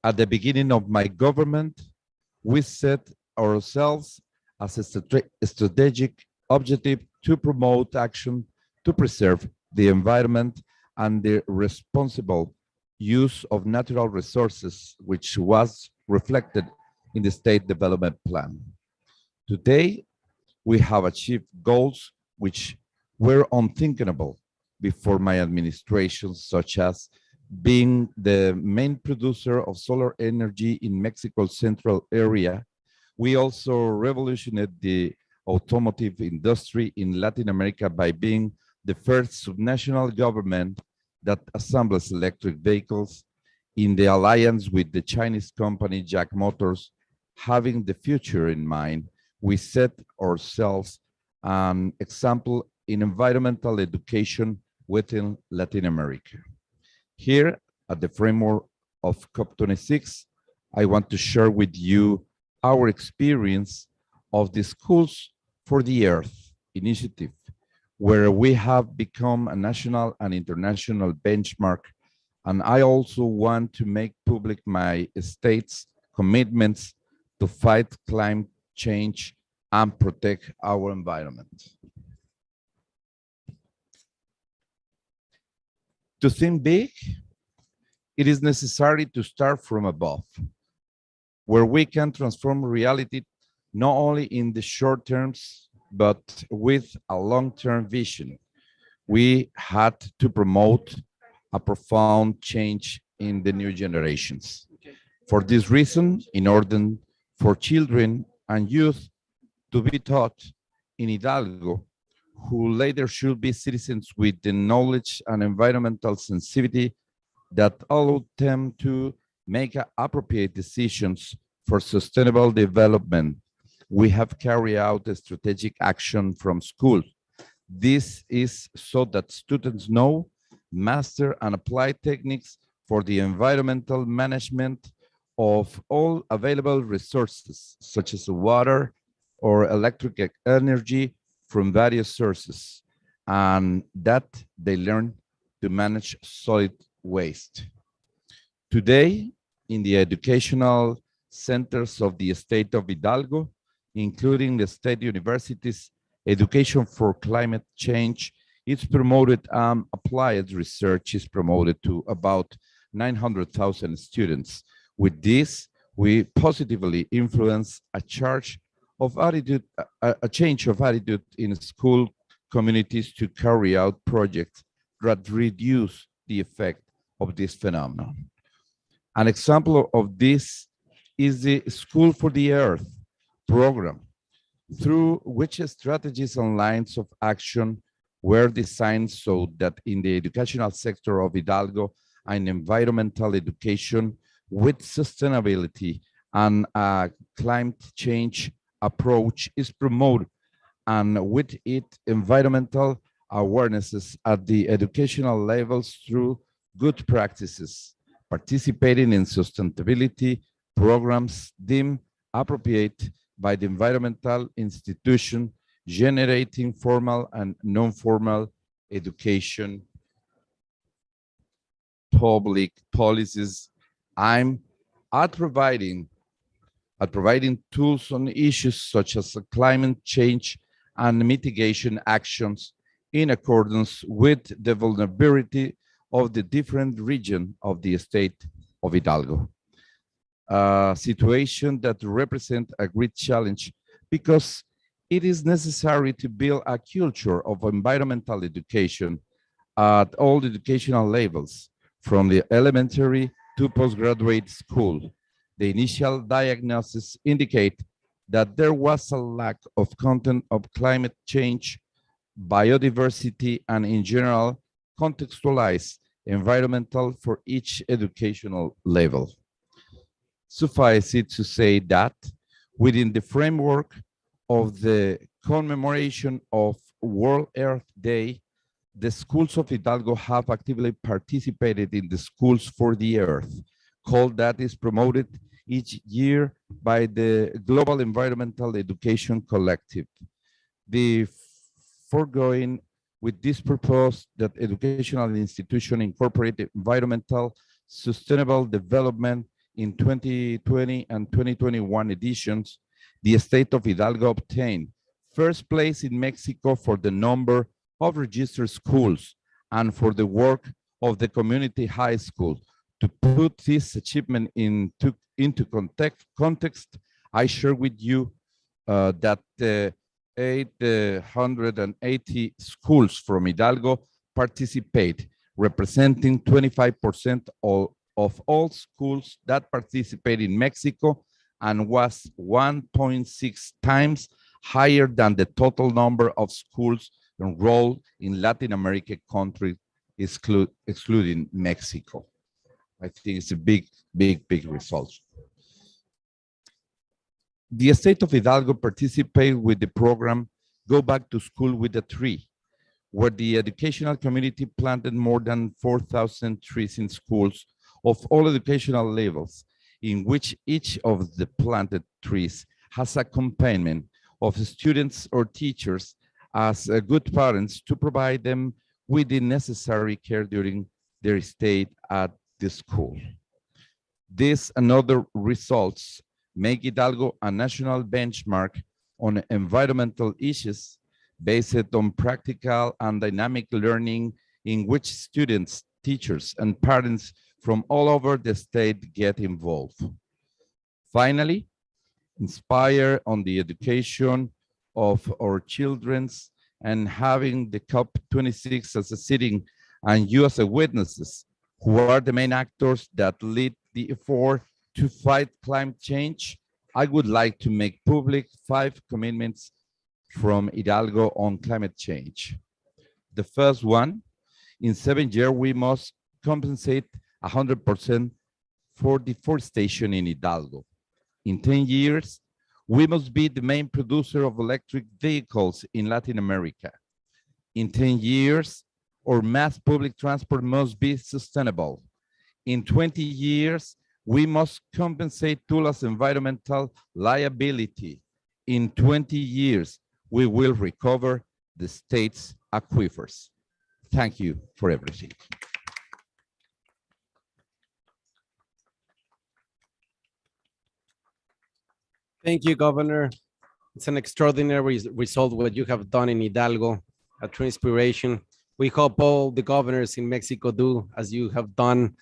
at the beginning of my government, we set ourselves as a strategic objective to promote action to preserve the environment and the responsible use of natural resources, which was reflected in the State Development Plan. Today, we have achieved goals which were unthinkable before my administration, such as being the main producer of solar energy in Mexico's central area. We also revolutionized the automotive industry in Latin America by being the first subnational government that assembles electric vehicles in the alliance with the Chinese company Jack Motors. Having the future in mind, we set ourselves an example in environmental education within Latin America. Here, at the framework of COP26, I want to share with you our experience of the Schools for the Earth initiative, where we have become a national and international benchmark. And I also want to make public my state's commitments to fight climate change and protect our environment. To think big, it is necessary to start from above, where we can transform reality not only in the short terms, but with a long-term vision. We had to promote a profound change in the new generations. For this reason, in order for children and youth to be taught in Hidalgo, who later should be citizens with the knowledge and environmental sensitivity that allow them to make appropriate decisions for sustainable development, we have carried out a strategic action from school. This is so that students know, master, and apply techniques for the environmental management of all available resources, such as water or electric energy from various sources, and that they learn to manage solid waste. Today, in the educational centers of the state of Hidalgo, including the state universities, education for climate change is promoted, applied research is promoted to about 900,000 students. With this, we positively influence a change of attitude in school communities to carry out projects that reduce the effect of this phenomenon. An example of this is the School for the Earth program, through which strategies and lines of action were designed so that in the educational sector of Hidalgo, an environmental education with sustainability and a climate change approach is promoted, and with it, environmental awarenesses at the educational levels through good practices, participating in sustainability programs deemed appropriate by the environmental institution, generating formal and non-formal education, public policies, I'm at providing tools on issues such as climate change and mitigation actions in accordance with the vulnerability of the different region of the state of Hidalgo. A situation that represents a great challenge because it is necessary to build a culture of environmental education at all educational levels, from the elementary to postgraduate school. The initial diagnosis indicate that there was a lack of content of climate change, biodiversity, and in general, contextualized environmental for each educational level. Suffice it to say that within the framework of the commemoration of World Earth Day, the schools of Hidalgo have actively participated in the Schools for the Earth, called that is promoted each year by the Global Environmental Education Collective. The foregoing with this purpose that educational institution incorporate environmental sustainable development in 2020 and 2021 editions, the state of Hidalgo obtained first place in Mexico for the number of registered schools and for the work of the community high school. To put this achievement into context, I share with you that 880 schools from Hidalgo participate, representing 25% of all schools that participate in Mexico, and was 1.6 times higher than the total number of schools enrolled in Latin American countries, excluding Mexico. I think it's a big result. The state of Hidalgo participated with the program Go Back to School with a Tree, where the educational community planted more than 4,000 trees in schools of all educational levels, in which each of the planted trees has accompaniment of students or teachers as good parents to provide them with the necessary care during their stay at the school. This and other results make Hidalgo a national benchmark on environmental issues based on practical and dynamic learning, in which students, teachers, and parents from all over the state get involved. Finally, inspire on the education of our children's and having the COP26 as a sitting and you as a witnesses, who are the main actors that lead the effort to fight climate change, I would like to make public 5 commitments from Hidalgo on climate change. The first one, in 7 years, we must compensate 100% for deforestation in Hidalgo. In 10 years, we must be the main producer of electric vehicles in Latin America. In 10 years, our mass public transport must be sustainable. In 20 years, we must compensate Tula's environmental liability. In 20 years, we will recover the state's aquifers. Thank you for everything. Thank you, Governor. It's an extraordinary result what you have done in Hidalgo, a true inspiration. We hope all the governors in Mexico do as you have done.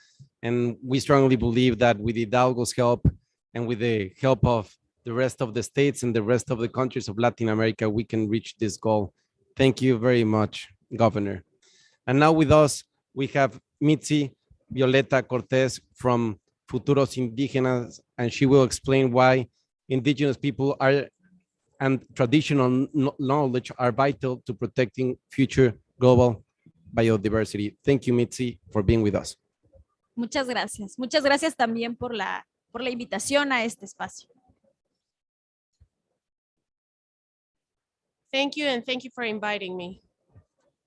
And we strongly believe that with Hidalgo's help and with the help of the rest of the states and the rest of the countries of Latin America, we can reach this goal. Thank you very much, Governor. And now with us, we have Mitzy Violeta Cortés from Futuros Indígenas, and she will explain why indigenous people are and traditional knowledge are vital to protecting future global biodiversity. Thank you, Mitzy, for being with us. Muchas gracias. Muchas gracias también por la invitación a este espacio. Thank you, and thank you for inviting me.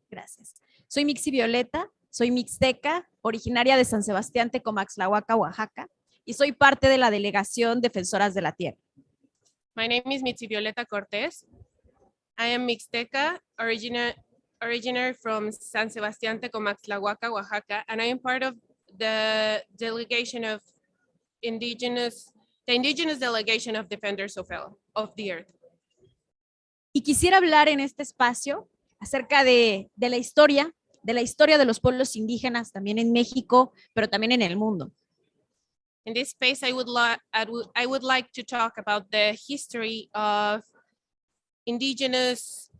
Gracias. Soy Mitzy Violeta, soy mixteca, originaria de San Sebastián, Tecomaxtlahuaca, Oaxaca, y soy parte de la delegación Defensoras de la Tierra. My name is Mitzy Violeta Cortés. I am Mixteca, originaire from San Sebastián, Tecomaxtlahuaca, Oaxaca, and I am part of the delegation of the indigenous delegation of Defenders of the Earth. Y quisiera hablar en este espacio acerca de la historia de los pueblos indígenas, también en México, pero también en el mundo. In this space, I would like to talk about the history of indigenous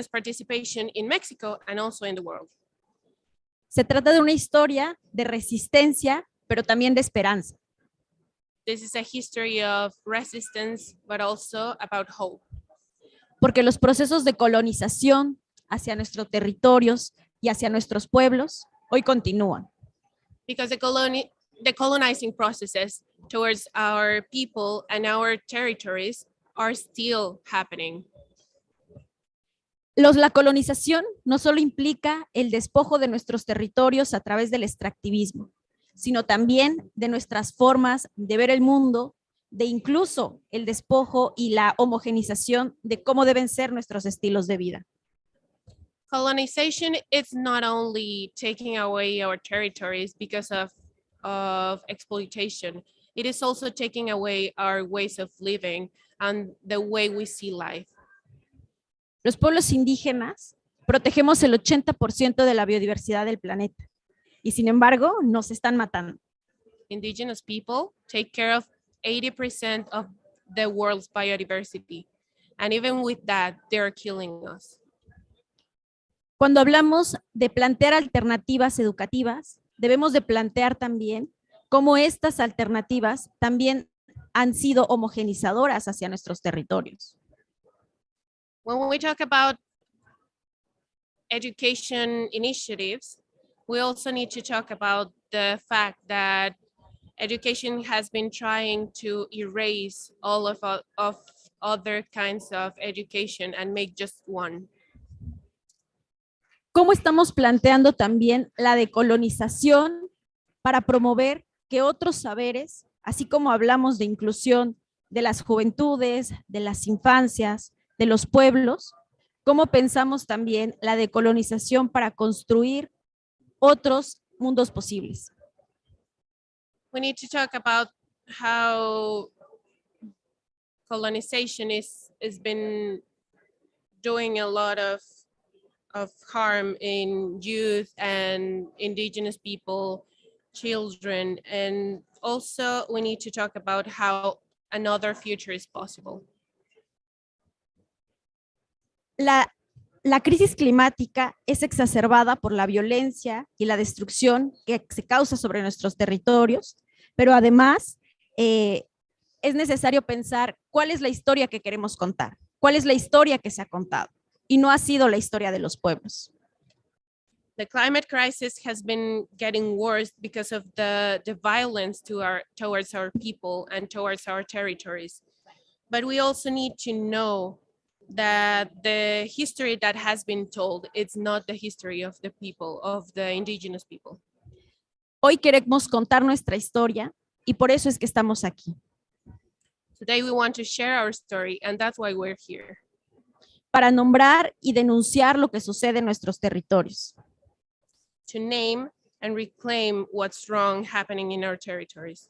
participation in Mexico and also in the world. Se trata de una historia de resistencia, pero también de esperanza. This is a history of resistance, but also about hope. Porque los procesos de colonización hacia nuestros territorios y hacia nuestros pueblos hoy continúan. Because the colonizing processes towards our people and our territories are still happening. La colonización no solo implica el despojo de nuestros territorios a través del extractivismo, sino también de nuestras formas de ver el mundo, de incluso el despojo y la homogenización de cómo deben ser nuestros estilos de vida. Colonization is not only taking away our territories because of exploitation, it is also taking away our ways of living and the way we see life. Los pueblos indígenas protegemos el 80% de la biodiversidad del planeta y sin embargo nos están matando. Indigenous people take care of 80% of the world's biodiversity, and even with that, they are killing us. Cuando hablamos de plantear alternativas educativas, debemos de plantear también cómo estas alternativas también han sido homogenizadoras hacia nuestros territorios. When we talk about education initiatives, we also need to talk about the fact that education has been trying to erase all of other kinds of education and make just one. ¿Cómo estamos planteando también la decolonización para promover que otros saberes, así como hablamos de inclusión de las juventudes, de las infancias, de los pueblos, cómo pensamos también la decolonización para construir otros mundos posibles? We need to talk about how colonization is been doing a lot of harm in youth and indigenous people, children, and also we need to talk about how another future is possible. La crisis climática es exacerbada por la violencia y la destrucción que se causa sobre nuestros territorios, pero además es necesario pensar cuál es la historia que queremos contar, cuál es la historia que se ha contado, y no ha sido la historia de los pueblos. The climate crisis has been getting worse because of the violence towards our people and towards our territories. But we also need to know that the history that has been told, it's not the history of the people, of the indigenous people. Hoy queremos contar nuestra historia y por eso es que estamos aquí. Today we want to share our story and that's why we're here. Para nombrar y denunciar lo que sucede en nuestros territorios. To name and reclaim what's wrong happening in our territories.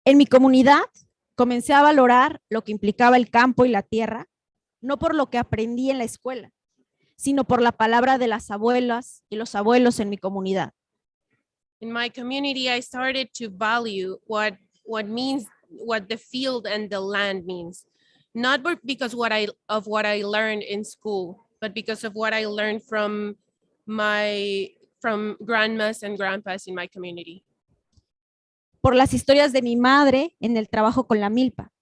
En mi comunidad comencé a valorar lo que implicaba el campo y la tierra, no por lo que aprendí en la escuela, sino por la palabra de las abuelas y los abuelos en mi comunidad. In my community, I started to value what the field and the land means, not because of what I learned in school, but because of what I learned from grandmas and grandpas in my community. Por las historias de mi madre en el trabajo con la milpa.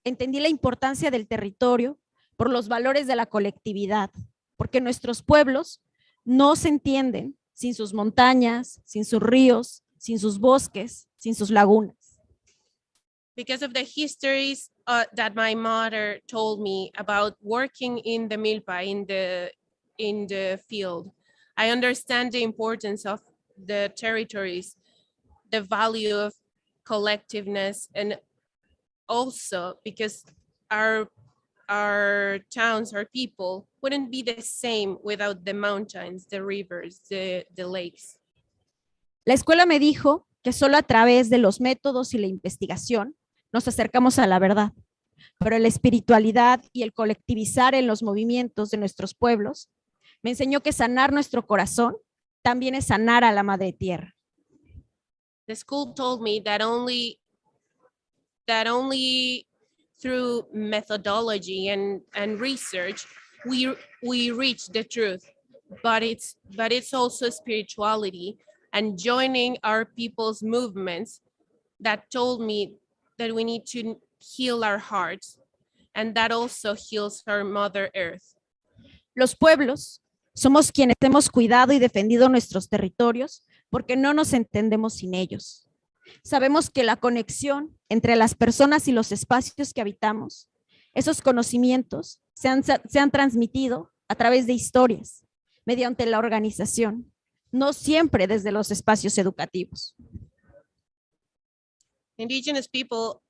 Entendí la importancia del territorio, por los valores de la colectividad, porque nuestros pueblos no se entienden sin sus montañas, sin sus ríos, sin sus bosques, sin sus lagunas. Because of the histories that my mother told me about working in the milpa, in the field, I understand the importance of the territories, the value of collectiveness, and also because our towns, our people wouldn't be the same without the mountains, the rivers, the lakes. La escuela me dijo que solo a través de los métodos y la investigación nos acercamos a la verdad, pero la espiritualidad y el colectivizar en los movimientos de nuestros pueblos me enseñó que sanar nuestro corazón también es sanar a la madre tierra. The school told me that only through methodology and research we reach the truth, but it's also spirituality and joining our people's movements that told me that we need to heal our hearts, and that also heals our Mother Earth. Los pueblos somos quienes hemos cuidado y defendido nuestros territorios porque no nos entendemos sin ellos. Sabemos que la conexión entre las personas y los espacios que habitamos, esos conocimientos se han transmitido a través de historias, mediante la organización, no siempre desde los espacios educativos. Indigenous people,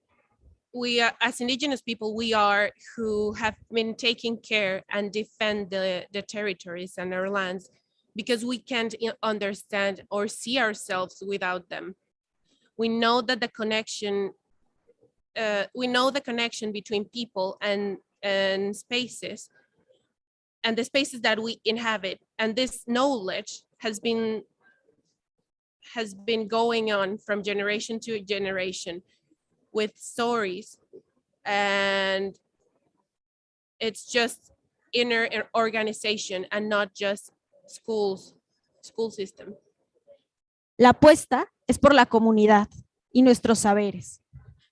as indigenous people, we are who have been taking care and defend the territories and our lands because we can't understand or see ourselves without them. We know that the connection between people and spaces and the spaces that we inhabit, and this knowledge has been going on from generation to generation with stories, and it's just inner organization and not just school system. La apuesta es por la comunidad y nuestros saberes.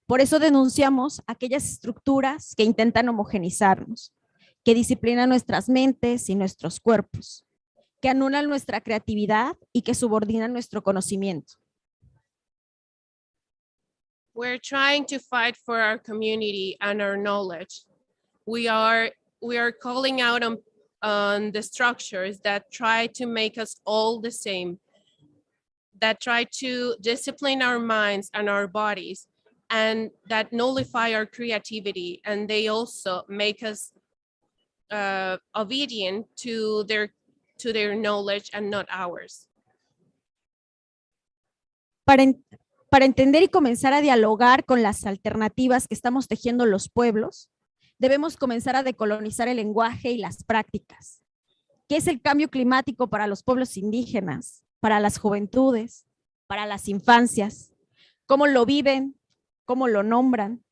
Por eso denunciamos aquellas estructuras que intentan homogenizarnos, que disciplinan nuestras mentes y nuestros cuerpos, que anulan nuestra creatividad y que subordinan nuestro conocimiento. We're trying to fight for our community and our knowledge. We are calling out on the structures that try to make us all the same, that try to discipline our minds and our bodies, and that nullify our creativity, and they also make us obedient to their knowledge and not ours. Para entender y comenzar a dialogar con las alternativas que estamos tejiendo los pueblos, debemos comenzar a decolonizar el lenguaje y las prácticas. ¿Qué es el cambio climático para los pueblos indígenas, para las juventudes, para las infancias? ¿Cómo lo viven? ¿Cómo lo nombran?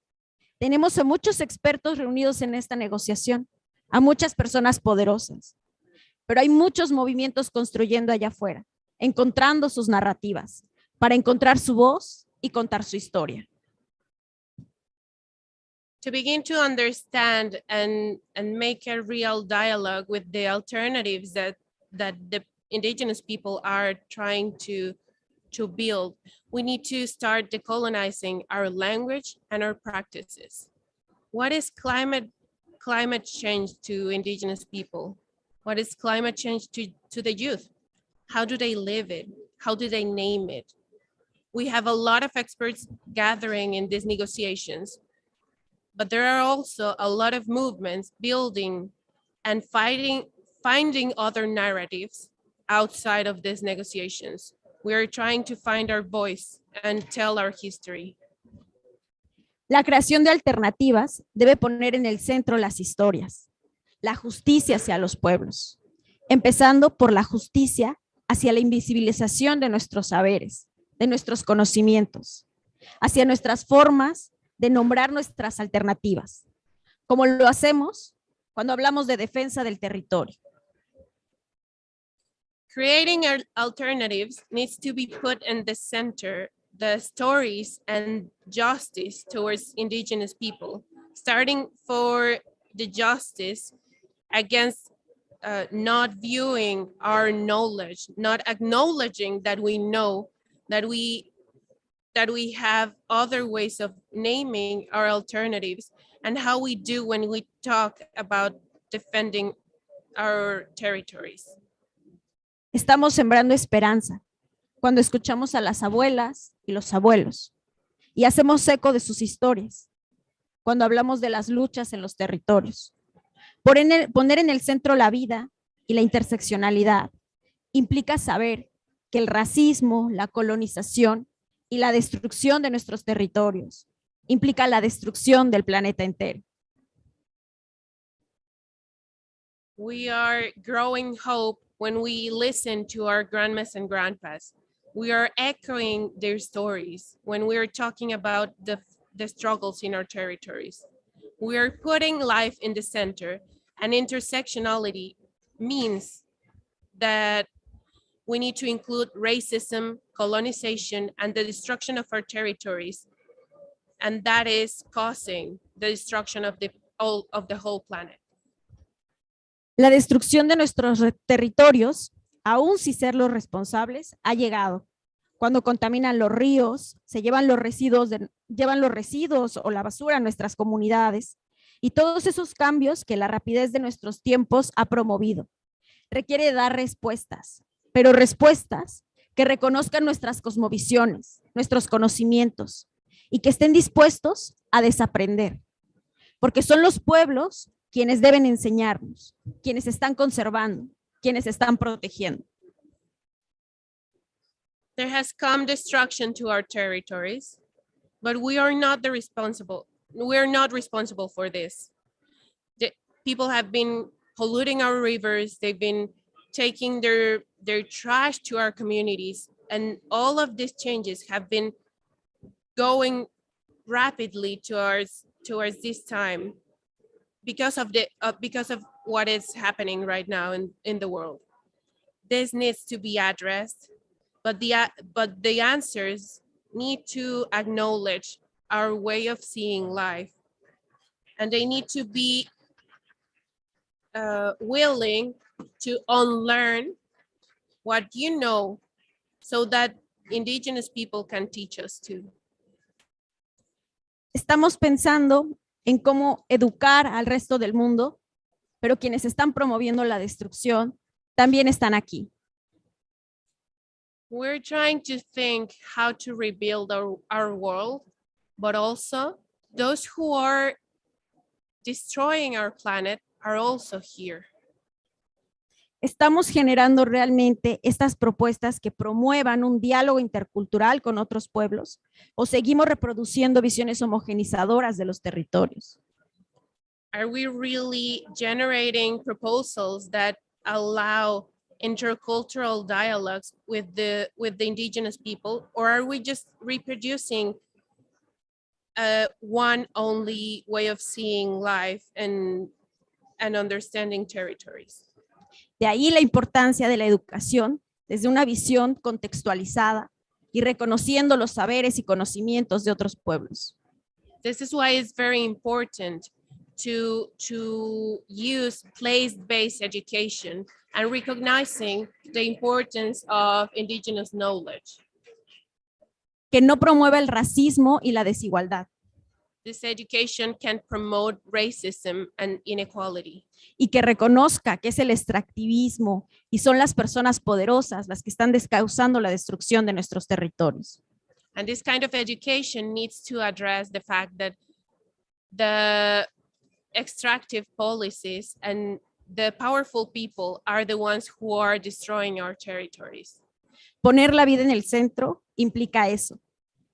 Tenemos a muchos expertos reunidos en esta negociación, a muchas personas poderosas, pero hay muchos movimientos construyendo allá afuera, encontrando sus narrativas, para encontrar su voz y contar su historia. To begin to understand and make a real dialogue with the alternatives that the indigenous people are trying to build, we need to start decolonizing our language and our practices. What is climate change to indigenous people? What is climate change to the youth? How do they live it? How do they name it? We have a lot of experts gathering in these negotiations, but there are also a lot of movements building and finding other narratives outside of these negotiations. We are trying to find our voice and tell our history. La creación de alternativas debe poner en el centro las historias, la justicia hacia los pueblos, empezando por la justicia hacia la invisibilización de nuestros saberes, de nuestros conocimientos, hacia nuestras formas de nombrar nuestras alternativas, como lo hacemos cuando hablamos de defensa del territorio. Creating alternatives needs to be put in the center, the stories and justice towards indigenous people, starting for the justice against not viewing our knowledge, not acknowledging that we know that we have other ways of naming our alternatives, and how we do when we talk about defending our territories. Estamos sembrando esperanza cuando escuchamos a las abuelas y los abuelos y hacemos eco de sus historias, cuando hablamos de las luchas en los territorios. Poner en el centro la vida y la interseccionalidad implica saber que el racismo, la colonización y la destrucción de nuestros territorios implica la destrucción del planeta entero. We are growing hope when we listen to our grandmas and grandpas. We are echoing their stories when we are talking about the struggles in our territories. We are putting life in the center, and intersectionality means that we need to include racism, colonization, and the destruction of our territories. And that is causing the destruction of the whole planet. La destrucción de nuestros territorios, aún sin ser los responsables, ha llegado. Cuando contaminan los ríos, se llevan los residuos o la basura a nuestras comunidades, y todos esos cambios que la rapidez de nuestros tiempos ha promovido. Requiere dar respuestas, pero respuestas que reconozcan nuestras cosmovisiones, nuestros conocimientos, y que estén dispuestos a desaprender, porque son los pueblos quienes deben enseñarnos, quienes están conservando, quienes están protegiendo. There has come destruction to our territories, but we are not responsible for this. The people have been polluting our rivers, they've been taking their trash to our communities, and all of these changes have been going rapidly towards this time because of what is happening right now in the world. This needs to be addressed, but the answers need to acknowledge our way of seeing life, and they need to be willing to unlearn what you know so that indigenous people can teach us too. Estamos pensando en cómo educar al resto del mundo, pero quienes están promoviendo la destrucción también están aquí. We're trying to think how to rebuild our world, but also those who are destroying our planet are also here. Estamos generando realmente estas propuestas que promuevan un diálogo intercultural con otros pueblos, o seguimos reproduciendo visiones homogenizadoras de los territorios. Are we really generating proposals that allow intercultural dialogues with the indigenous people, or are we just reproducing one only way of seeing life and understanding territories? De ahí la importancia de la educación desde una visión contextualizada y reconociendo los saberes y conocimientos de otros pueblos. This is why it's very important to use place-based education and recognizing the importance of indigenous knowledge. Que no promueva el racismo y la desigualdad. This education can promote racism and inequality. Y que reconozca que es el extractivismo y son las personas poderosas las que están causando la destrucción de nuestros territorios. And this kind of education needs to address the fact that the extractive policies and the powerful people are the ones who are destroying our territories. Poner la vida en el centro implica eso,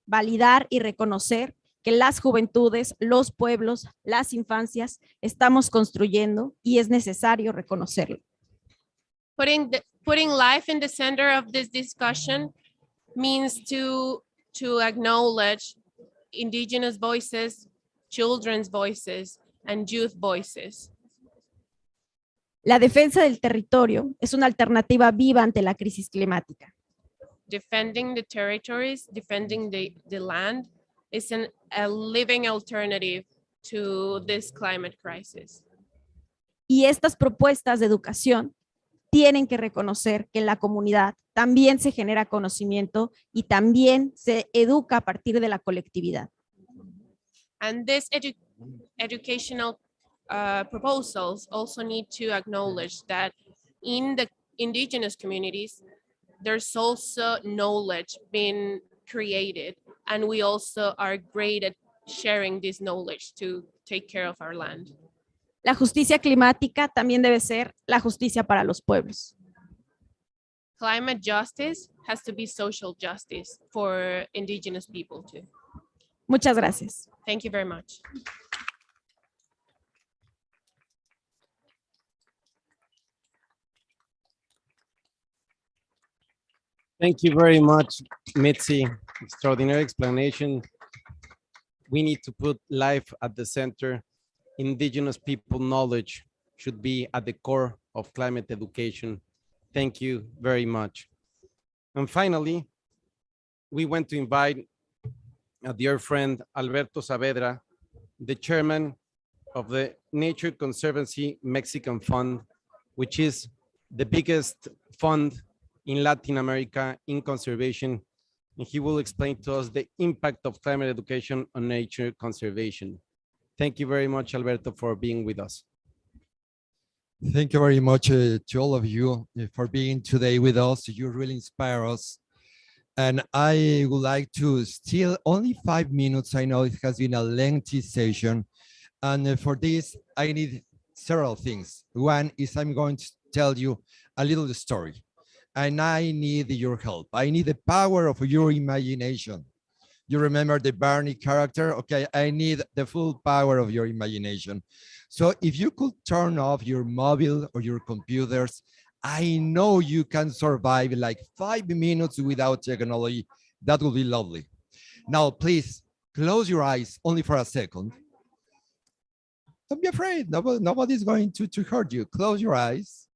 validar y reconocer que las juventudes, los pueblos, las infancias estamos construyendo y es necesario reconocerlo. Putting life in the center of this discussion means to acknowledge indigenous voices, children's voices, and youth voices. La defensa del territorio es una alternativa viva ante la crisis climática. Defending the territories, defending the land is a living alternative to this climate crisis. Y estas propuestas de educación tienen que reconocer que en la comunidad también se genera conocimiento y también se educa a partir de la colectividad. And these educational proposals also need to acknowledge that in the indigenous communities, there's also knowledge being created, and we also are great at sharing this knowledge to take care of our land. La justicia climática también debe ser la justicia para los pueblos. Climate justice has to be social justice for indigenous people too. Muchas gracias. Thank you very much. Thank you very much, Mitzy. Extraordinary explanation. We need to put life at the center. Indigenous people knowledge should be at the core of climate education. Thank you very much. And finally, we want to invite a dear friend, Alberto Saavedra, the chairman of the Nature Conservancy Mexican Fund, which is the biggest fund in Latin America in conservation. And he will explain to us the impact of climate education on nature conservation. Thank you very much, Alberto, for being with us. Thank you very much to all of you for being today with us. You really inspire us And I would like to steal only 5 minutes. I know it has been a lengthy session. And for this, I need several things. One is I'm going to tell you a little story. And I need your help. I need the power of your imagination. You remember the Barney character? Okay, I need the full power of your imagination. So if you could turn off your mobile or your computers, I know you can survive like 5 minutes without technology. That would be lovely. Now, please close your eyes only for a second. Don't be afraid. Nobody's going to hurt you. Close your eyes.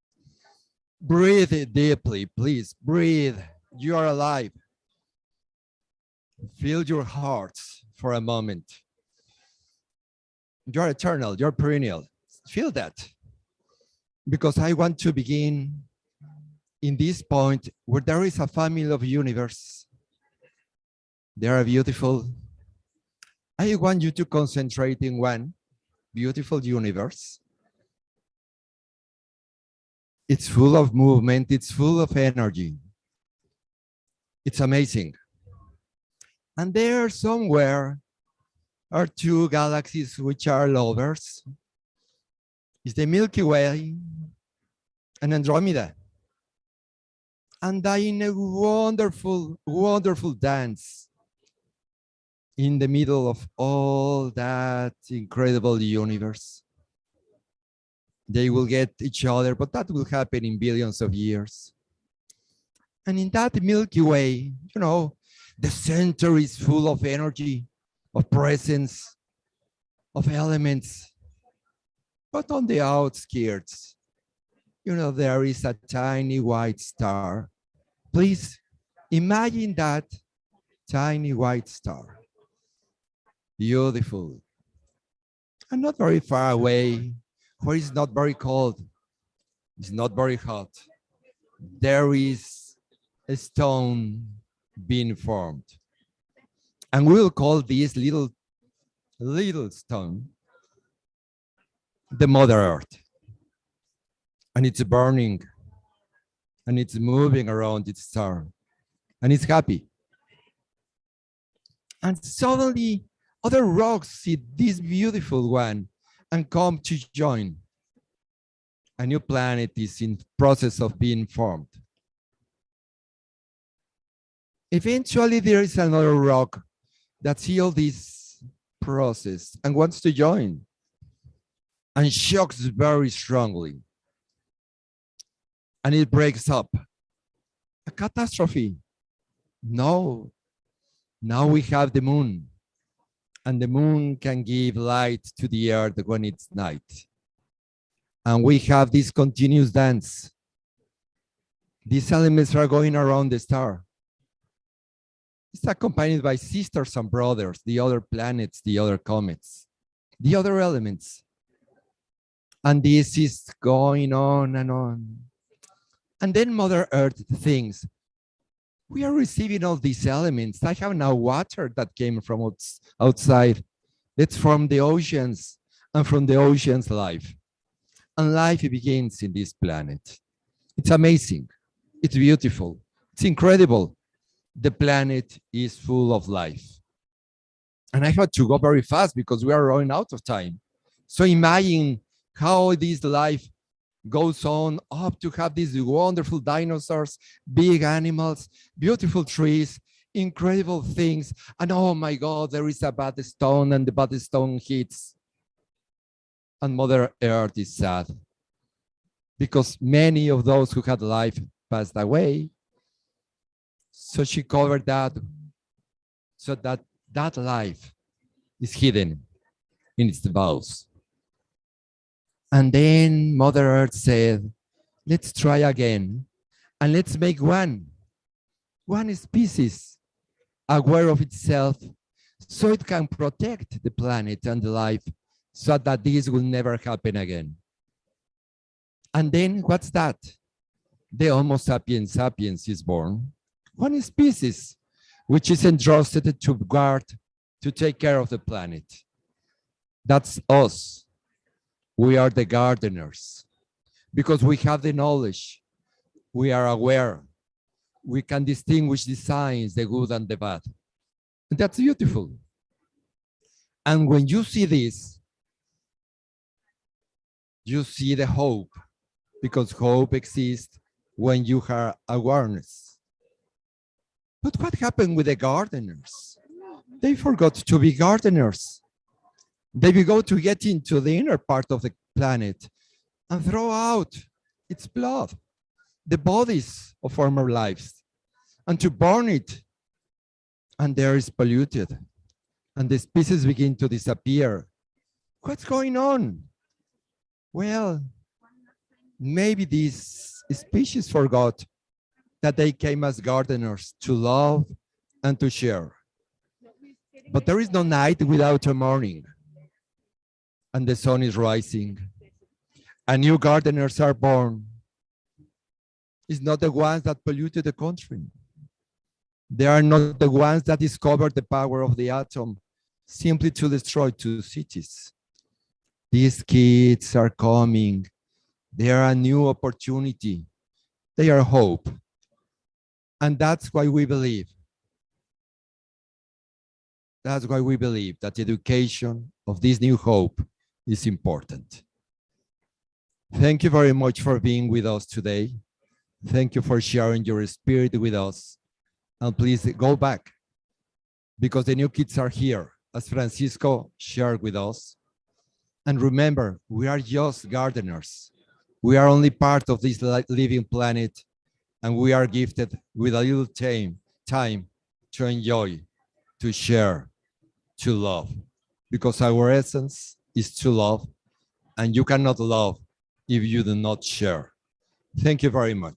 Breathe deeply, please. Breathe. You are alive. Feel your heart for a moment. You're eternal. You're perennial. Feel that. Because I want to begin in this point where there is a family of universe. They are beautiful. I want you to concentrate in one beautiful universe. It's full of movement. It's full of energy. It's amazing. And there somewhere are two galaxies which are lovers. It's the Milky Way and Andromeda. And they in a wonderful, wonderful dance in the middle of all that incredible universe. They will get each other, but that will happen in billions of years. And in that Milky Way, you know, the center is full of energy, of presence, of elements. But on the outskirts, you know, there is a tiny white star. Please imagine that tiny white star. Beautiful. And not very far away, where it's not very cold, it's not very hot. There is a stone being formed. And we'll call this little stone the Mother Earth. And it's burning, and it's moving around its star, and it's happy. And suddenly, other rocks see this beautiful one and come to join. A new planet is in process of being formed. Eventually, there is another rock that sees all this process and wants to join and shocks very strongly. And it breaks up. A catastrophe. No. Now we have the moon. And the moon can give light to the earth when it's night. And we have this continuous dance. These elements are going around the star. It's accompanied by sisters and brothers, the other planets, the other comets, the other elements. And this is going on and on. And then Mother Earth thinks, we are receiving all these elements. I have now water that came from outside. Let's form the oceans, and from the oceans, life. And life begins in this planet. It's amazing. It's beautiful. It's incredible. The planet is full of life. And I had to go very fast because we are running out of time. So imagine how this life goes on up to have these wonderful dinosaurs, big animals, beautiful trees, incredible things. And oh my God, there is a bad stone, and the bad stone hits. And Mother Earth is sad because many of those who had life passed away. So she covered that so that that life is hidden in its bowels. And then Mother Earth said, let's try again, and let's make one species aware of itself so it can protect the planet and the life so that this will never happen again. And then what's that? The Homo sapiens sapiens is born. One species which is entrusted to guard, to take care of the planet. That's us. We are the gardeners because we have the knowledge. We are aware. we can distinguish the signs, the good and the bad. And that's beautiful. And when you see this, you see the hope, because hope exists when you have awareness. But what happened with the gardeners? They forgot to be gardeners. They began to get into the inner part of the planet and throw out its blood, the bodies of former lives, and to burn it. And the air is polluted, and the species begin to disappear. What's going on? Well, maybe these species forgot that they came as gardeners to love and to share. But there is no night without a morning, and the sun is rising, and new gardeners are born. It's not the ones that polluted the country. They are not the ones that discovered the power of the atom simply to destroy two cities. These kids are coming. They are a new opportunity. They are hope. And that's why we believe. That's why we believe that education of this new hope is important. Thank you very much for being with us today. Thank you for sharing your spirit with us. And please go back, because the new kids are here, as Francisco shared with us. And remember, we are just gardeners. We are only part of this living planet, and we are gifted with a little time to enjoy, to share, to love, because our essence is to love, and you cannot love if you do not share. Thank you very much.